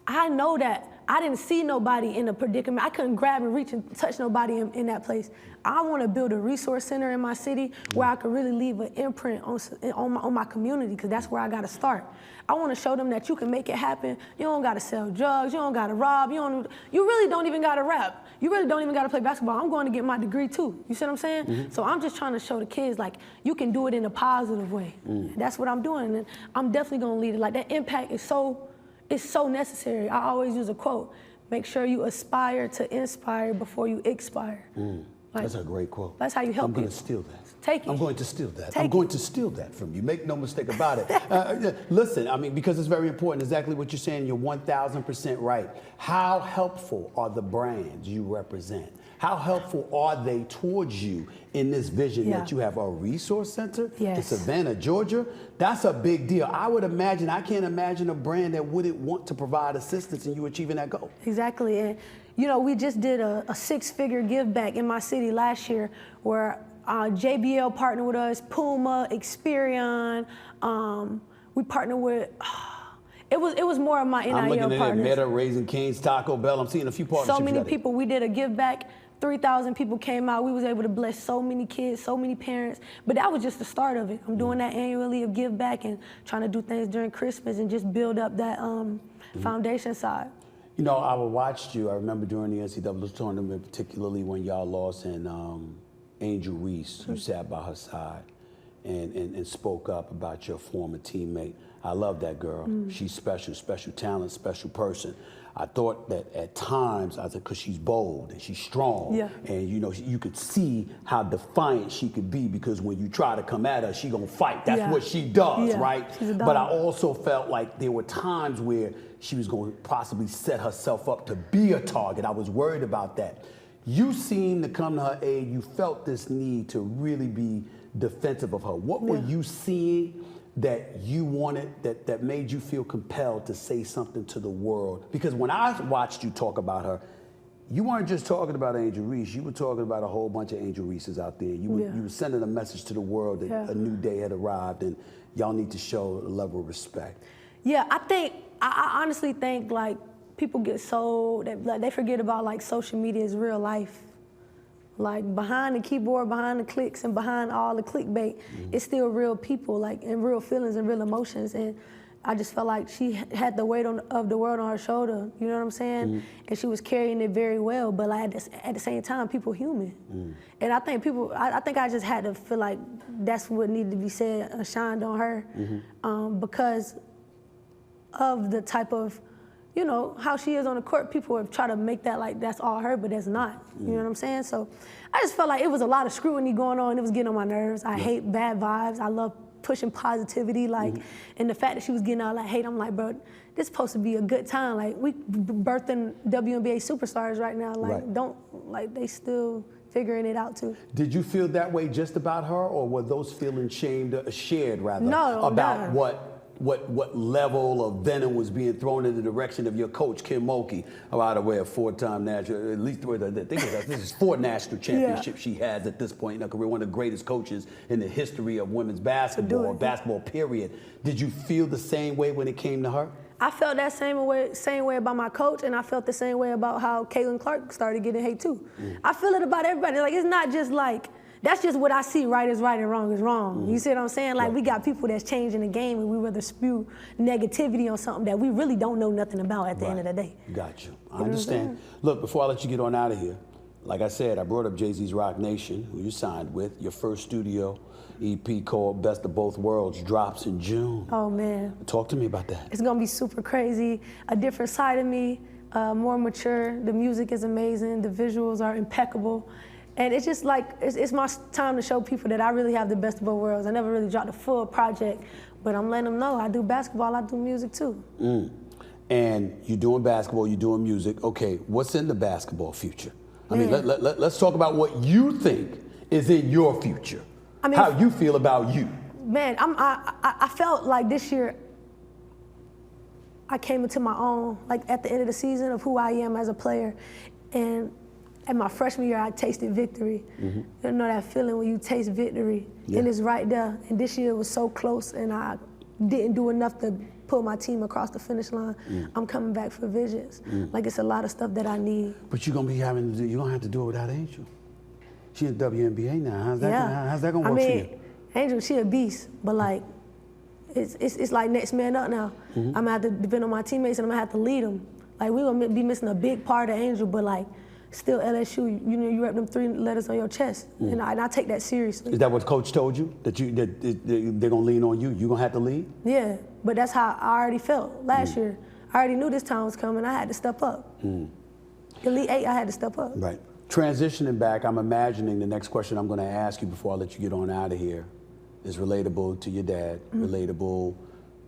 I know that I didn't see nobody in a predicament. I couldn't grab and reach and touch nobody in that place. I want to build a resource center in my city where I could really leave an imprint on my community, because that's where I got to start. I want to show them that you can make it happen. You don't got to sell drugs. You don't got to rob. You really don't even got to rap. You really don't even got to play basketball. I'm going to get my degree too. You see what I'm saying? So I'm just trying to show the kids, like, you can do it in a positive way. That's what I'm doing, and I'm definitely going to lead it. Like, that impact is so necessary. I always use a quote: make sure you aspire to inspire before you expire. Like, that's a great quote. That's how you help people. I'm going to steal that. Take it. I'm going to steal that. Take I'm going to steal that from you. Make no mistake about it. Listen, I mean, because it's very important, exactly what you're saying, you're 1,000% right. How helpful are the brands you represent? How helpful are they towards you in this vision that you have? A resource center in Savannah, Georgia? That's a big deal. I can't imagine a brand that wouldn't want to provide assistance in you achieving that goal. Exactly. And, you know, we just did a 6-figure give back in my city last year where JBL partnered with us, Puma, Experian. We partnered with, it was more of my NIL partners. I'm looking at Meta, Raising Cane's, Taco Bell. I'm seeing a few partnerships. So many people. We did a give back. 3,000 people came out. We was able to bless so many kids, so many parents. But that was just the start of it. I'm doing that annually of give back and trying to do things during Christmas and just build up that foundation side. You know, I watched you. I remember during the NCAA tournament, particularly when y'all lost, and Angel Reese, you sat by her side and spoke up about your former teammate. I love that girl. She's special, special talent, special person. I thought that at times, I said, because she's bold and she's strong, and you know, you could see how defiant she could be, because when you try to come at her, she gonna fight. That's what she does, right? But I also felt like there were times where she was going to possibly set herself up to be a target. I was worried about that. You seemed to come to her aid. You felt this need to really be defensive of her. What were you seeing that you wanted, that made you feel compelled to say something to the world? Because when I watched you talk about her, you weren't just talking about Angel Reese. You were talking about a whole bunch of Angel Reeses out there. You were sending a message to the world that a new day had arrived, and y'all need to show a level of respect. Yeah, I honestly think, like, people get so, they forget about, like, social media is real life. Like, behind the keyboard, behind the clicks, and behind all the clickbait, it's still real people, like, and real feelings and real emotions. And I just felt like she had the weight of the world on her shoulder, you know what I'm saying? And she was carrying it very well, but like at the same time, people human. And I think I just had to feel like that's what needed to be said, shined on her, because of the type of, you know, how she is on the court. People have tried to make that like that's all her, but that's not. You know what I'm saying? So I just felt like it was a lot of scrutiny going on. It was getting on my nerves. I hate bad vibes. I love pushing positivity, like, and the fact that she was getting all that hate, I'm like, bro, this is supposed to be a good time. Like, we birthing WNBA superstars right now. Like, they still figuring it out too. Did you feel that way just about her, or were those feelings shared rather? No, about what level of venom was being thrown in the direction of your coach, Kim Mulkey, by the way, a 4-time national, at least this is 4 national championships she has at this point in her career, one of the greatest coaches in the history of women's basketball, period. Did you feel the same way when it came to her? I felt that same way about my coach, and I felt the same way about how Caitlin Clark started getting hate too. I feel it about everybody. Like, it's not just like, that's just what I see. Right is right and wrong is wrong. You see what I'm saying? Like, we got people that's changing the game, and we rather spew negativity on something that we really don't know nothing about at the end of the day. Got you. I understand. Look, before I let you get on out of here, like I said, I brought up Jay-Z's Rock Nation, who you signed with. Your first studio EP called Best of Both Worlds drops in June. Oh, man. Talk to me about that. It's going to be super crazy. A different side of me, more mature. The music is amazing. The visuals are impeccable. And it's just like, it's my time to show people that I really have the best of both worlds. I never really dropped a full project, but I'm letting them know I do basketball, I do music too. And you're doing basketball, you're doing music. Okay, what's in the basketball future? I mean, let's talk about what you think is in your future. I mean, how you feel about you. Man, I felt like this year I came into my own, like at the end of the season, of who I am as a player. And at my freshman year, I tasted victory. You know that feeling when you taste victory, and it's right there. And this year it was so close, and I didn't do enough to pull my team across the finish line. I'm coming back for visions. Like, it's a lot of stuff that I need. But you're gonna have to do it without Angel. She's in WNBA now. How's that gonna work for you? Angel, she a beast, but like, it's like next man up now. I'm gonna have to depend on my teammates, and I'm gonna have to lead them. Like, we gonna be missing a big part of Angel, but like, still LSU, you know, you wrap them 3 letters on your chest, and I take that seriously. Is that what Coach told you? That they're gonna lean on you? You gonna have to lead? Yeah, but that's how I already felt last year. I already knew this time was coming. I had to step up. Elite 8, I had to step up. Right. Transitioning back, I'm imagining the next question I'm gonna ask you before I let you get on out of here is relatable to your dad, relatable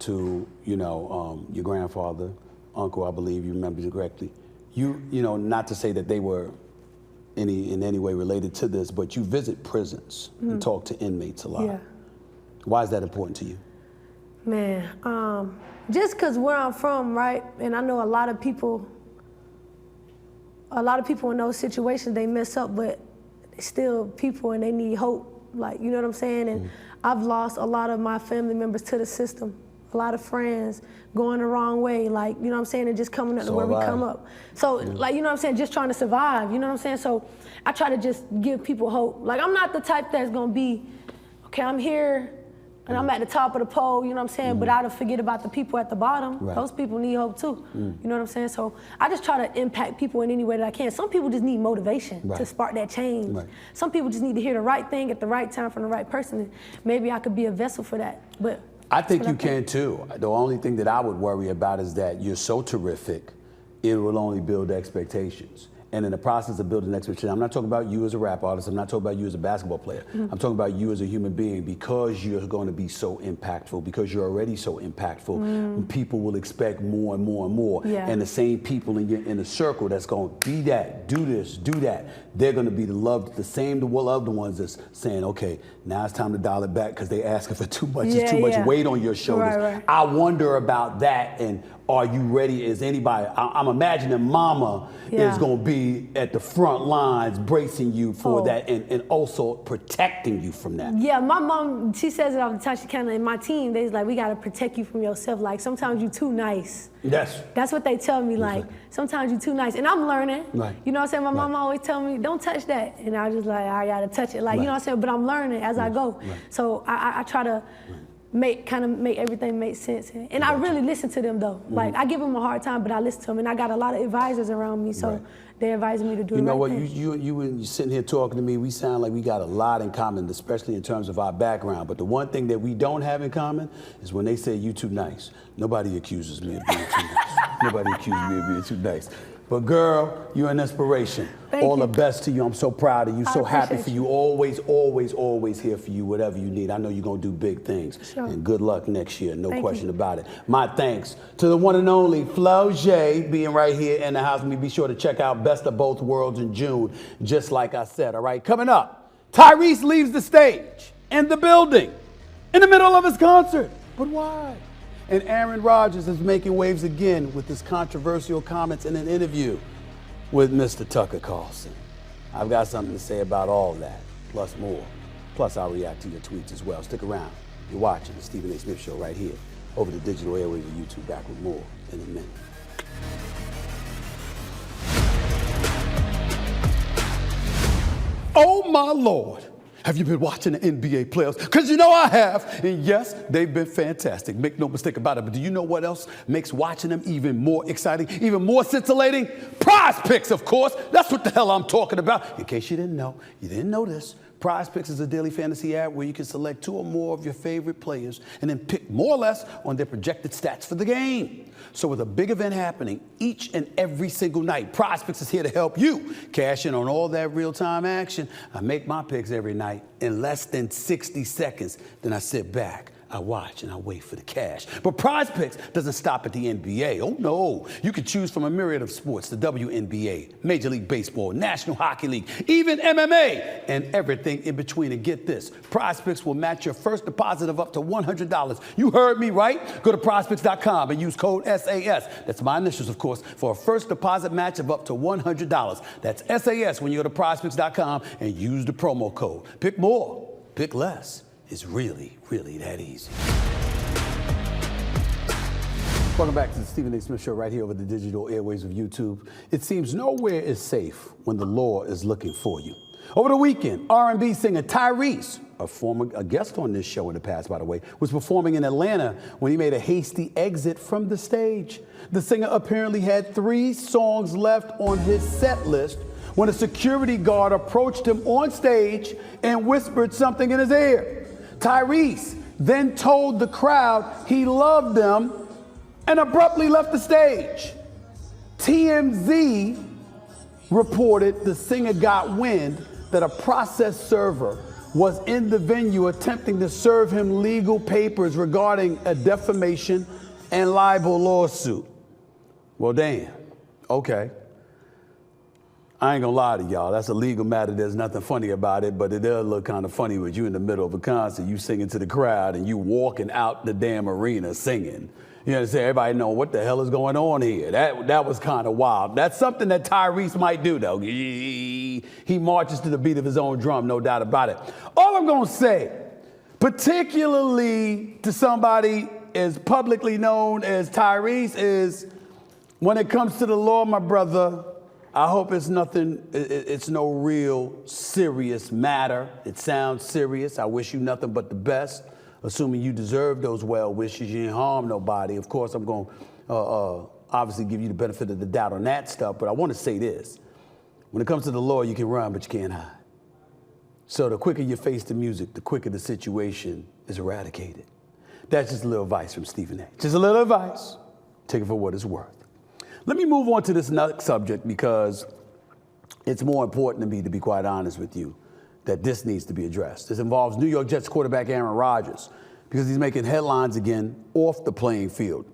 to, you know, your grandfather, uncle, I believe you remember correctly. You know, not to say that they were in any way related to this, but you visit prisons and talk to inmates a lot. Yeah. Why is that important to you? Man, just because where I'm from, right, and I know a lot of people in those situations, they mess up, but they're still people and they need hope. Like, you know what I'm saying? And I've lost a lot of my family members to the system. A lot of friends going the wrong way, like, you know what I'm saying, and just coming up to where we come up. So, like, you know what I'm saying, just trying to survive, you know what I'm saying? So I try to just give people hope. Like, I'm not the type that's gonna be, okay, I'm here, and I'm at the top of the pole, you know what I'm saying, but I don't forget about the people at the bottom. Those people need hope too, you know what I'm saying? So I just try to impact people in any way that I can. Some people just need motivation to spark that change. Some people just need to hear the right thing at the right time from the right person, and maybe I could be a vessel for that, but. I think you can too. The only thing that I would worry about is that you're so terrific, it will only build expectations. And in the process of building expectations, I'm not talking about you as a rap artist, I'm not talking about you as a basketball player. I'm talking about you as a human being, because you're going to be so impactful, because you're already so impactful. People will expect more and more and more. And the same people in your inner circle that's going to be that, do this, do that, they're going to be the same loved ones that's saying, okay, now it's time to dial it back because they asking for too much. It's too much weight on your shoulders. I wonder about that, and are you ready? Is anybody, I'm imagining mama is going to be at the front lines bracing you for that, and also protecting you from that. Yeah, my mom, she says it all the time. She kind of, in my team, they's like, we got to protect you from yourself. Like, sometimes you too nice. That's what they tell me, like, sometimes you too nice. And I'm learning. You know what I'm saying? My mom always tell me, don't touch that. And I was just like, I got to touch it. Like, you know what I'm saying? But I'm learning as I go. So I try to make everything make sense. And I really listen to them though. Like, I give them a hard time, but I listen to them. And I got a lot of advisors around me, so they advise me to do it. You know what, you sitting here talking to me, we sound like we got a lot in common, especially in terms of our background. But the one thing that we don't have in common is when they say you too nice. Nobody accuses me of being too nice. Nobody accuses me of being too nice. But girl, you're an inspiration. All the best to you. I'm so proud of you. So happy for you. Always, always, always here for you, whatever you need. I know you're going to do big things. And good luck next year. No question about it. My thanks to the one and only Flau'jae being right here in the house. And be sure to check out Best of Both Worlds in June, just like I said. All right, coming up, Tyrese leaves the stage and the building in the middle of his concert. But why? And Aaron Rodgers is making waves again with his controversial comments in an interview with Mr. Tucker Carlson. I've got something to say about all that, plus more. Plus, I'll react to your tweets as well. Stick around. You're watching the Stephen A. Smith Show right here over the digital airwaves of YouTube. Back with more in a minute. Oh, my Lord. Have you been watching the NBA playoffs? Because you know I have. And yes, they've been fantastic. Make no mistake about it. But do you know what else makes watching them even more exciting, even more scintillating? Prize Picks, of course. That's what the hell I'm talking about. In case you didn't know this. Prize Picks is a daily fantasy app where you can select 2 or more of your favorite players and then pick more or less on their projected stats for the game. So with a big event happening each and every single night, Prize Picks is here to help you cash in on all that real-time action. I make my picks every night in less than 60 seconds. Then I sit back, I watch, and I wait for the cash. But Prize Picks doesn't stop at the NBA. Oh, no. You can choose from a myriad of sports, the WNBA, Major League Baseball, National Hockey League, even MMA, and everything in between. And get this, Prize Picks will match your first deposit of up to $100. You heard me right. Go to prizepicks.com and use code SAS. That's my initials, of course, for a first deposit match of up to $100. That's SAS when you go to prizepicks.com and use the promo code. Pick more, pick less. It's really, really that easy. Welcome back to the Stephen A. Smith Show right here over the digital airwaves of YouTube. It seems nowhere is safe when the law is looking for you. Over the weekend, R&B singer Tyrese, a guest on this show in the past, by the way, was performing in Atlanta when he made a hasty exit from the stage. The singer apparently had 3 songs left on his set list when a security guard approached him on stage and whispered something in his ear. Tyrese then told the crowd he loved them and abruptly left the stage. TMZ reported the singer got wind that a process server was in the venue attempting to serve him legal papers regarding a defamation and libel lawsuit. Well, damn. Okay. I ain't gonna lie to y'all. That's a legal matter. There's nothing funny about it, but it does look kind of funny with you in the middle of a concert, you singing to the crowd and you walking out the damn arena singing. You know what I'm saying? Everybody know what the hell is going on here. That was kind of wild. That's something that Tyrese might do, though. He marches to the beat of his own drum, no doubt about it. All I'm going to say, particularly to somebody as publicly known as Tyrese, is when it comes to the law, my brother, I hope it's no real serious matter. It sounds serious. I wish you nothing but the best. Assuming you deserve those well wishes, you ain't harm nobody. Of course, I'm going to obviously give you the benefit of the doubt on that stuff, but I want to say this. When it comes to the law, you can run, but you can't hide. So the quicker you face the music, the quicker the situation is eradicated. That's just a little advice from Stephen A. Just a little advice. Take it for what it's worth. Let me move on to this next subject because it's more important to me, to be quite honest with you, that this needs to be addressed. This involves New York Jets quarterback Aaron Rodgers because he's making headlines again off the playing field.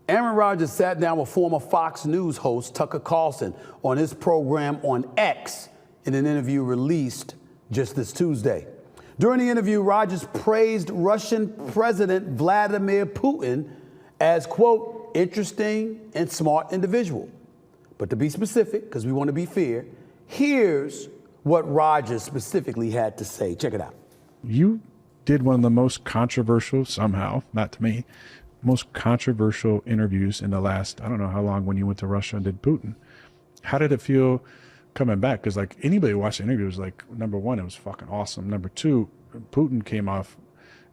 Aaron Rodgers sat down with former Fox News host Tucker Carlson on his program on X in an interview released just this Tuesday. During the interview, Rodgers praised Russian President Vladimir Putin as, quote, interesting and smart individual. But to be specific, because we want to be fair, here's what Rodgers specifically had to say. Check it out. You did one of the most controversial, somehow, not to me, most controversial interviews in the last, I don't know how long, when you went to Russia and did Putin. How did it feel coming back? Because like anybody who watched the interview was like, number one, it was fucking awesome. Number two, Putin came off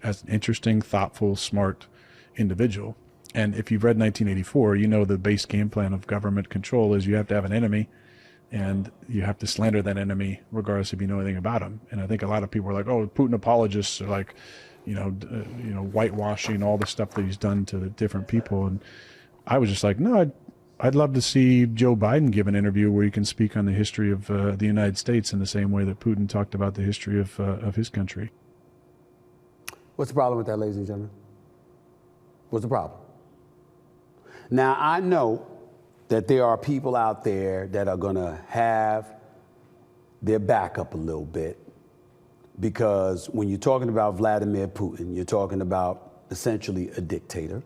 as an interesting, thoughtful, smart individual. And if you've read 1984, you know the base game plan of government control is you have to have an enemy and you have to slander that enemy regardless if you know anything about him. And I think a lot of people are like, oh, Putin apologists are like, whitewashing all the stuff that he's done to different people. And I was just like, no, I'd love to see Joe Biden give an interview where he can speak on the history of the United States in the same way that Putin talked about the history of his country. What's the problem with that, ladies and gentlemen? What's the problem? Now, I know that there are people out there that are going to have their back up a little bit because when you're talking about Vladimir Putin, you're talking about essentially a dictator.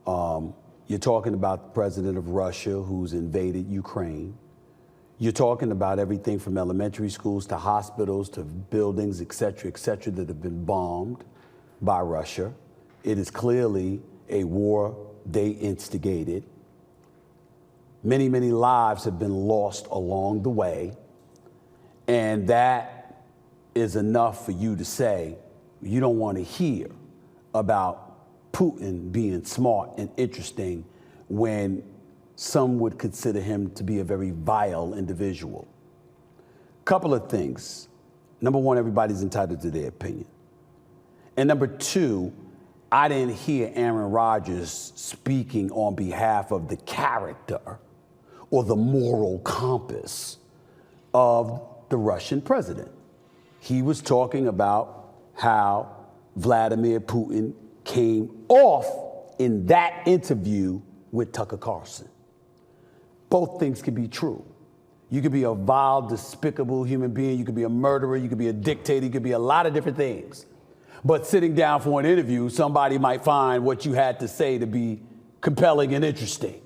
You're talking about the president of Russia who's invaded Ukraine. You're talking about everything from elementary schools to hospitals to buildings, et cetera, that have been bombed by Russia. It is clearly a war they instigated. Many, many lives have been lost along the way. And that is enough for you to say you don't want to hear about Putin being smart and interesting when some would consider him to be a very vile individual. Couple of things. Number one, everybody's entitled to their opinion. And number two, I didn't hear Aaron Rodgers speaking on behalf of the character or the moral compass of the Russian president. He was talking about how Vladimir Putin came off in that interview with Tucker Carlson. Both things could be true. You could be a vile, despicable human being. You could be a murderer. You could be a dictator. You could be a lot of different things. But sitting down for an interview, somebody might find what you had to say to be compelling and interesting.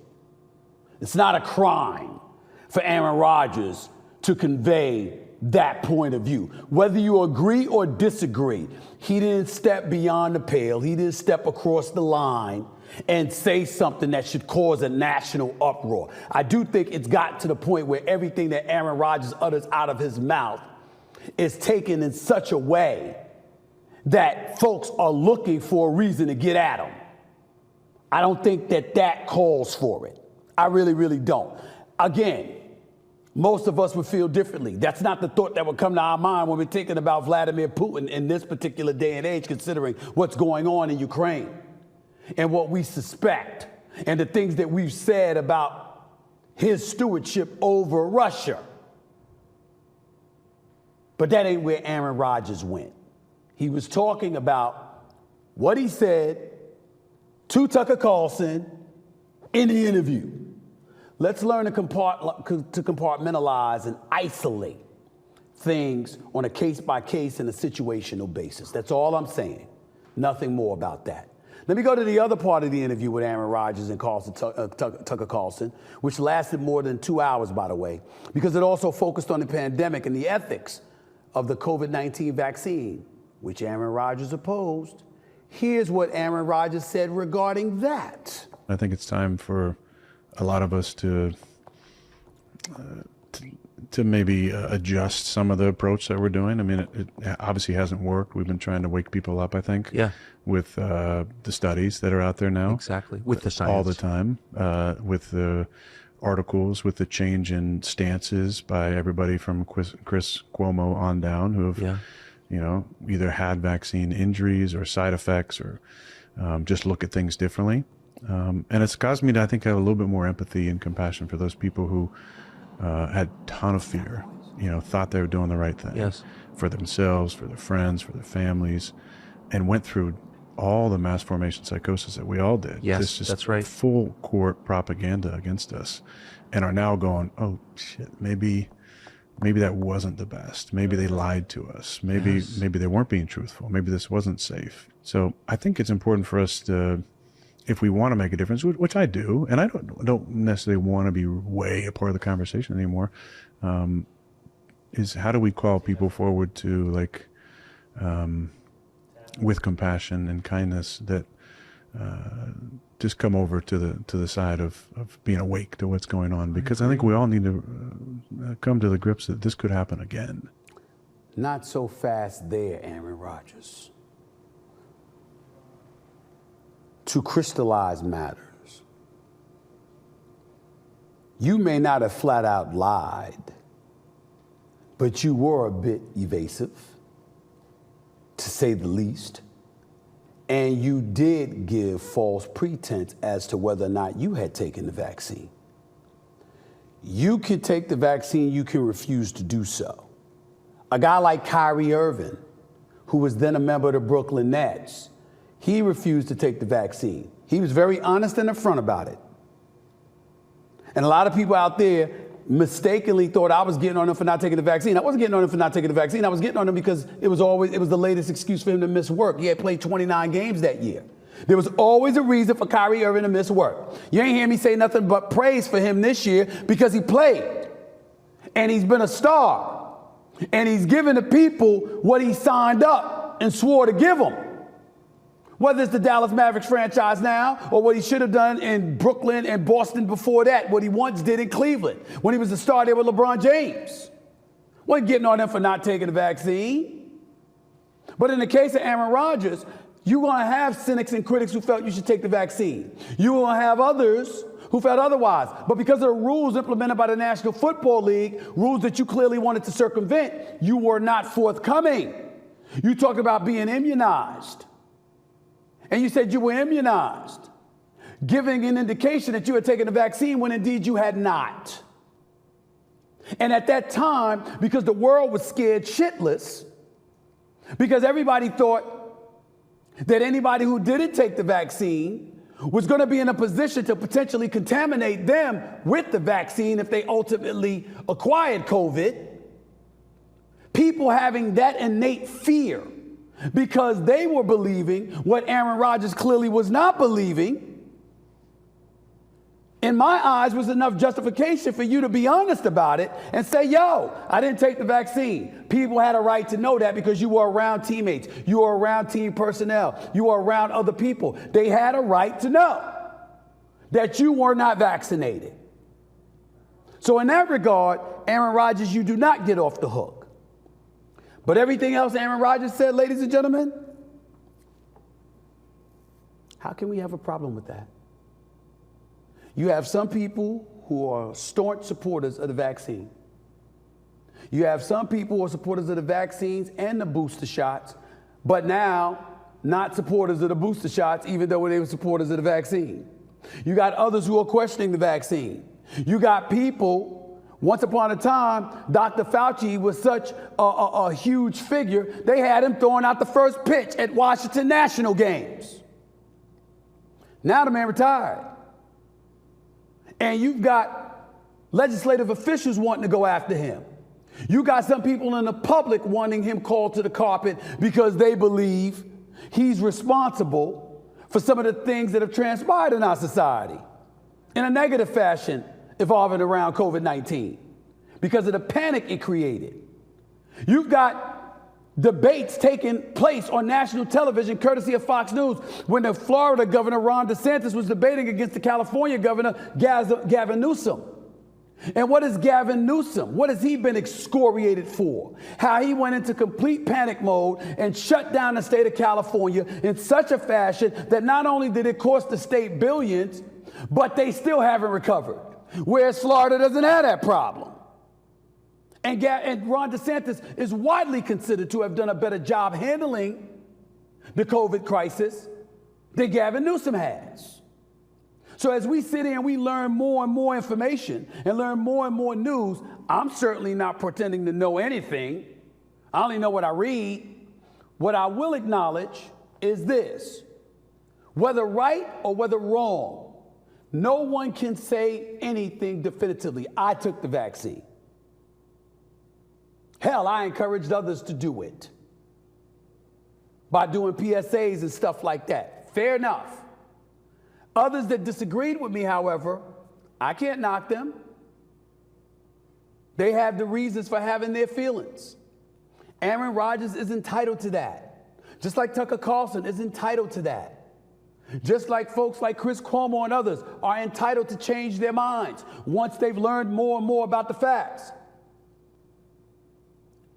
It's not a crime for Aaron Rodgers to convey that point of view. Whether you agree or disagree, he didn't step beyond the pale. He didn't step across the line and say something that should cause a national uproar. I do think it's gotten to the point where everything that Aaron Rodgers utters out of his mouth is taken in such a way that folks are looking for a reason to get at him. I don't think that calls for it. I really, really don't. Again, most of us would feel differently. That's not the thought that would come to our mind when we're thinking about Vladimir Putin in this particular day and age, considering what's going on in Ukraine and what we suspect and the things that we've said about his stewardship over Russia. But that ain't where Aaron Rodgers went. He was talking about what he said to Tucker Carlson in the interview. Let's learn to compartmentalize and isolate things on a case-by-case and a situational basis. That's all I'm saying. Nothing more about that. Let me go to the other part of the interview with Aaron Rodgers and Tucker Carlson, which lasted more than 2 hours, by the way, because it also focused on the pandemic and the ethics of the COVID-19 vaccine, which Aaron Rodgers opposed. Here's what Aaron Rodgers said regarding that. I think it's time for a lot of us to maybe adjust some of the approach that we're doing. I mean, it obviously hasn't worked. We've been trying to wake people up, I think, with the studies that are out there now. Exactly, with the science. All the time, with the articles, with the change in stances by everybody from Chris Cuomo on down, who have, either had vaccine injuries or side effects or just look at things differently. And it's caused me to, I think, have a little bit more empathy and compassion for those people who had a ton of fear, thought they were doing the right thing for themselves, for their friends, for their families, and went through all the mass formation psychosis that we all did. Yes, that's right. Full court propaganda against us, and are now going, oh shit, maybe that wasn't the best. Maybe they lied to us. Maybe they weren't being truthful. Maybe this wasn't safe. So I think it's important for us to, if we want to make a difference, which I do, and I don't necessarily want to be way a part of the conversation anymore, is how do we call people forward to with compassion and kindness that just come over to the side of being awake to what's going on, because I think we all need to come to the grips that this could happen again. Not so fast there, Aaron Rodgers. To crystallize matters, you may not have flat out lied, but you were a bit evasive, to say the least. And you did give false pretense as to whether or not you had taken the vaccine. You can take the vaccine, you can refuse to do so. A guy like Kyrie Irving, who was then a member of the Brooklyn Nets, he refused to take the vaccine. He was very honest and upfront about it. And a lot of people out there mistakenly thought I was getting on him for not taking the vaccine. I wasn't getting on him for not taking the vaccine. I was getting on him because it was the latest excuse for him to miss work. He had played 29 games that year. There was always a reason for Kyrie Irving to miss work. You ain't hear me say nothing but praise for him this year because he played. And he's been a star. And he's given the people what he signed up and swore to give them. Whether it's the Dallas Mavericks franchise now or what he should have done in Brooklyn and Boston before that, what he once did in Cleveland when he was the star there with LeBron James. Wasn't getting on him for not taking the vaccine. But in the case of Aaron Rodgers, you're going to have cynics and critics who felt you should take the vaccine. You're going to have others who felt otherwise. But because of the rules implemented by the National Football League, rules that you clearly wanted to circumvent, you were not forthcoming. You talked about being immunized. And you said you were immunized, giving an indication that you had taken the vaccine when indeed you had not. And at that time, because the world was scared shitless, because everybody thought that anybody who didn't take the vaccine was going to be in a position to potentially contaminate them with the vaccine if they ultimately acquired COVID, people having that innate fear because they were believing what Aaron Rodgers clearly was not believing, in my eyes, was enough justification for you to be honest about it and say, yo, I didn't take the vaccine. People had a right to know that because you were around teammates. You were around team personnel. You were around other people. They had a right to know that you were not vaccinated. So in that regard, Aaron Rodgers, you do not get off the hook. But everything else Aaron Rodgers said, ladies and gentlemen, how can we have a problem with that? You have some people who are staunch supporters of the vaccine. You have some people who are supporters of the vaccines and the booster shots, but now not supporters of the booster shots, even though they were supporters of the vaccine. You got others who are questioning the vaccine. You got people, once upon a time, Dr. Flau'jae was such a huge figure, they had him throwing out the first pitch at Washington National games. Now the man retired. And you've got legislative officials wanting to go after him. You got some people in the public wanting him called to the carpet because they believe he's responsible for some of the things that have transpired in our society in a negative fashion evolving around COVID-19 because of the panic it created. You've got debates taking place on national television, courtesy of Fox News, when the Florida governor, Ron DeSantis, was debating against the California governor, Gavin Newsom. And what is Gavin Newsom? What has he been excoriated for? How he went into complete panic mode and shut down the state of California in such a fashion that not only did it cost the state billions, but they still haven't recovered. Whereas Florida doesn't have that problem. And Ron DeSantis is widely considered to have done a better job handling the COVID crisis than Gavin Newsom has. So as we sit here and we learn more and more information and learn more and more news, I'm certainly not pretending to know anything. I only know what I read. What I will acknowledge is this: whether right or whether wrong, no one can say anything definitively. I took the vaccine. Hell, I encouraged others to do it by doing PSAs and stuff like that. Fair enough. Others that disagreed with me, however, I can't knock them. They have the reasons for having their feelings. Aaron Rodgers is entitled to that. Just like Tucker Carlson is entitled to that. Just like folks like Chris Cuomo and others are entitled to change their minds once they've learned more and more about the facts.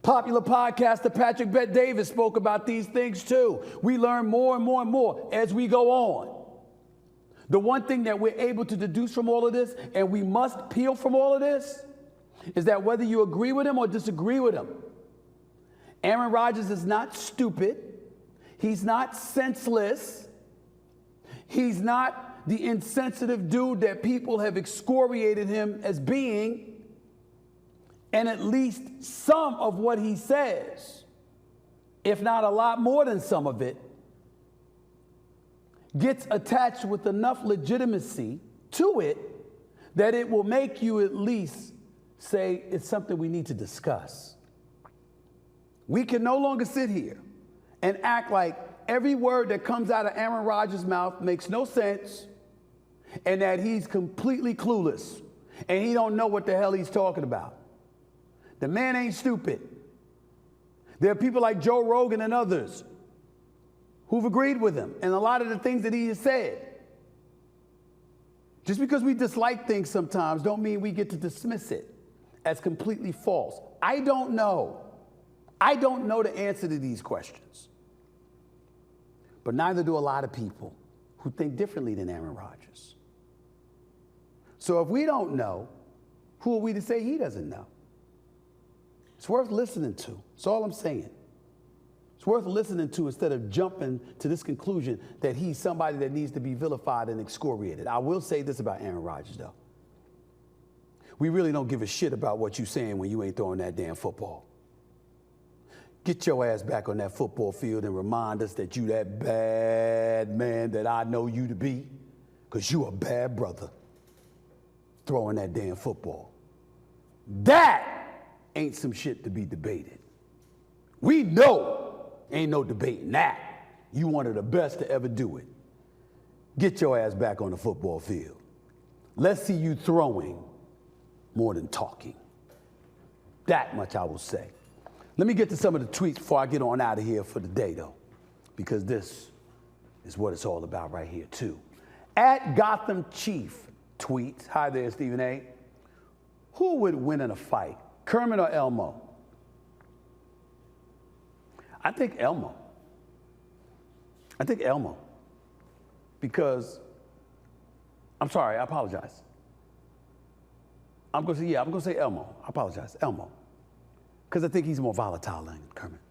Popular podcaster Patrick Bet-Davis spoke about these things too. We learn more and more and more as we go on. The one thing that we're able to deduce from all of this, and we must peel from all of this, is that whether you agree with him or disagree with him, Aaron Rodgers is not stupid. He's not senseless. He's not the insensitive dude that people have excoriated him as being. And at least some of what he says, if not a lot more than some of it, gets attached with enough legitimacy to it that it will make you at least say it's something we need to discuss. We can no longer sit here and act like every word that comes out of Aaron Rodgers' mouth makes no sense and that he's completely clueless and he don't know what the hell he's talking about. The man ain't stupid. There are people like Joe Rogan and others who've agreed with him and a lot of the things that he has said. Just because we dislike things sometimes don't mean we get to dismiss it as completely false. I don't know. I don't know the answer to these questions. But neither do a lot of people who think differently than Aaron Rodgers. So if we don't know, who are we to say he doesn't know? It's worth listening to. That's all I'm saying. It's worth listening to instead of jumping to this conclusion that he's somebody that needs to be vilified and excoriated. I will say this about Aaron Rodgers, though. We really don't give a shit about what you're saying when you ain't throwing that damn football. Get your ass back on that football field and remind us that you that bad man that I know you to be, because you a bad brother throwing that damn football. That ain't some shit to be debated. We know ain't no debating that. You one of the best to ever do it. Get your ass back on the football field. Let's see you throwing more than talking. That much I will say. Let me get to some of the tweets before I get on out of here for the day, though, because this is what it's all about right here, too. At Gotham Chief tweets, hi there, Stephen A. Who would win in a fight, Kermit or Elmo? I think Elmo. Because, I'm sorry, I apologize. I'm going to say Elmo. I apologize, Elmo. Because I think he's more volatile than Kermit.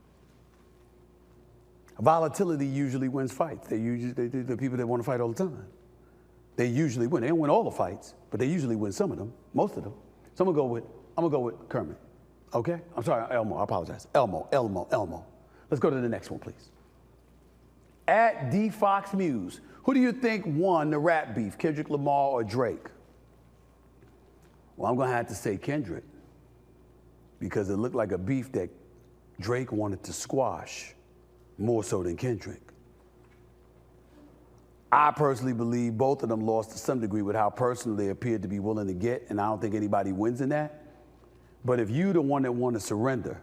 Volatility usually wins fights. They're the people that want to fight all the time. They usually win. They don't win all the fights, but they usually win some of them, most of them. So I'm gonna go with Kermit. Okay? I'm sorry, Elmo. I apologize. Elmo. Let's go to the next one, please. At D Fox Muse, who do you think won the rap beef, Kendrick Lamar or Drake? Well, I'm gonna have to say Kendrick, because it looked like a beef that Drake wanted to squash more so than Kendrick. I personally believe both of them lost to some degree with how personal they appeared to be willing to get, and I don't think anybody wins in that. But if you're the one that want to surrender,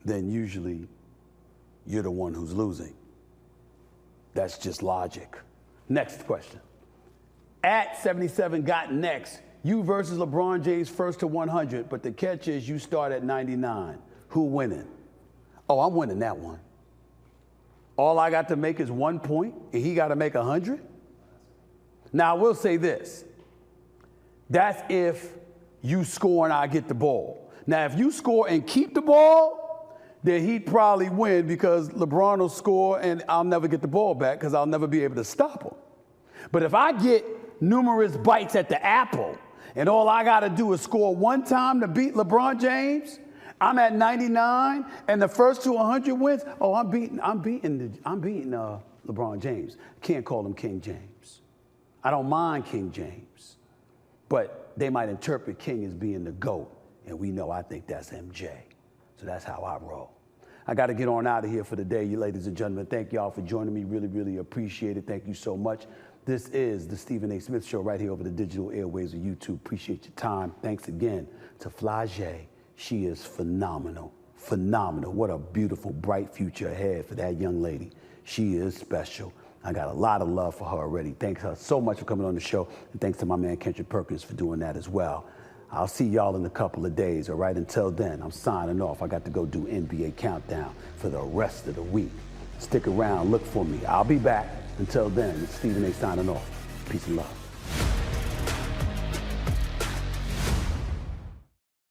then usually you're the one who's losing. That's just logic. Next question. At 77 got next. You versus LeBron James first to 100, but the catch is you start at 99. Who winning? Oh, I'm winning that one. All I got to make is 1 point, and he got to make 100? Now, I will say this. That's if you score and I get the ball. Now, if you score and keep the ball, then he'd probably win because LeBron will score and I'll never get the ball back because I'll never be able to stop him. But if I get numerous bites at the apple and all I got to do is score one time to beat LeBron James, I'm at 99, and the first to 100 wins. Oh, I'm beating LeBron James. Can't call him King James. I don't mind King James, but they might interpret King as being the GOAT, and we know I think that's MJ. So that's how I roll. I got to get on out of here for the day, you ladies and gentlemen. Thank y'all for joining me. Really, really appreciate it. Thank you so much. This is the Stephen A. Smith Show right here over the digital airwaves of YouTube. Appreciate your time. Thanks again to Flau'jae. She is phenomenal, phenomenal. What a beautiful, bright future ahead for that young lady. She is special. I got a lot of love for her already. Thanks her so much for coming on the show, and thanks to my man Kendrick Perkins for doing that as well. I'll see y'all in a couple of days, all right? Until then, I'm signing off. I got to go do NBA Countdown for the rest of the week. Stick around, look for me. I'll be back. Until then, it's Stephen A. signing off. Peace and love.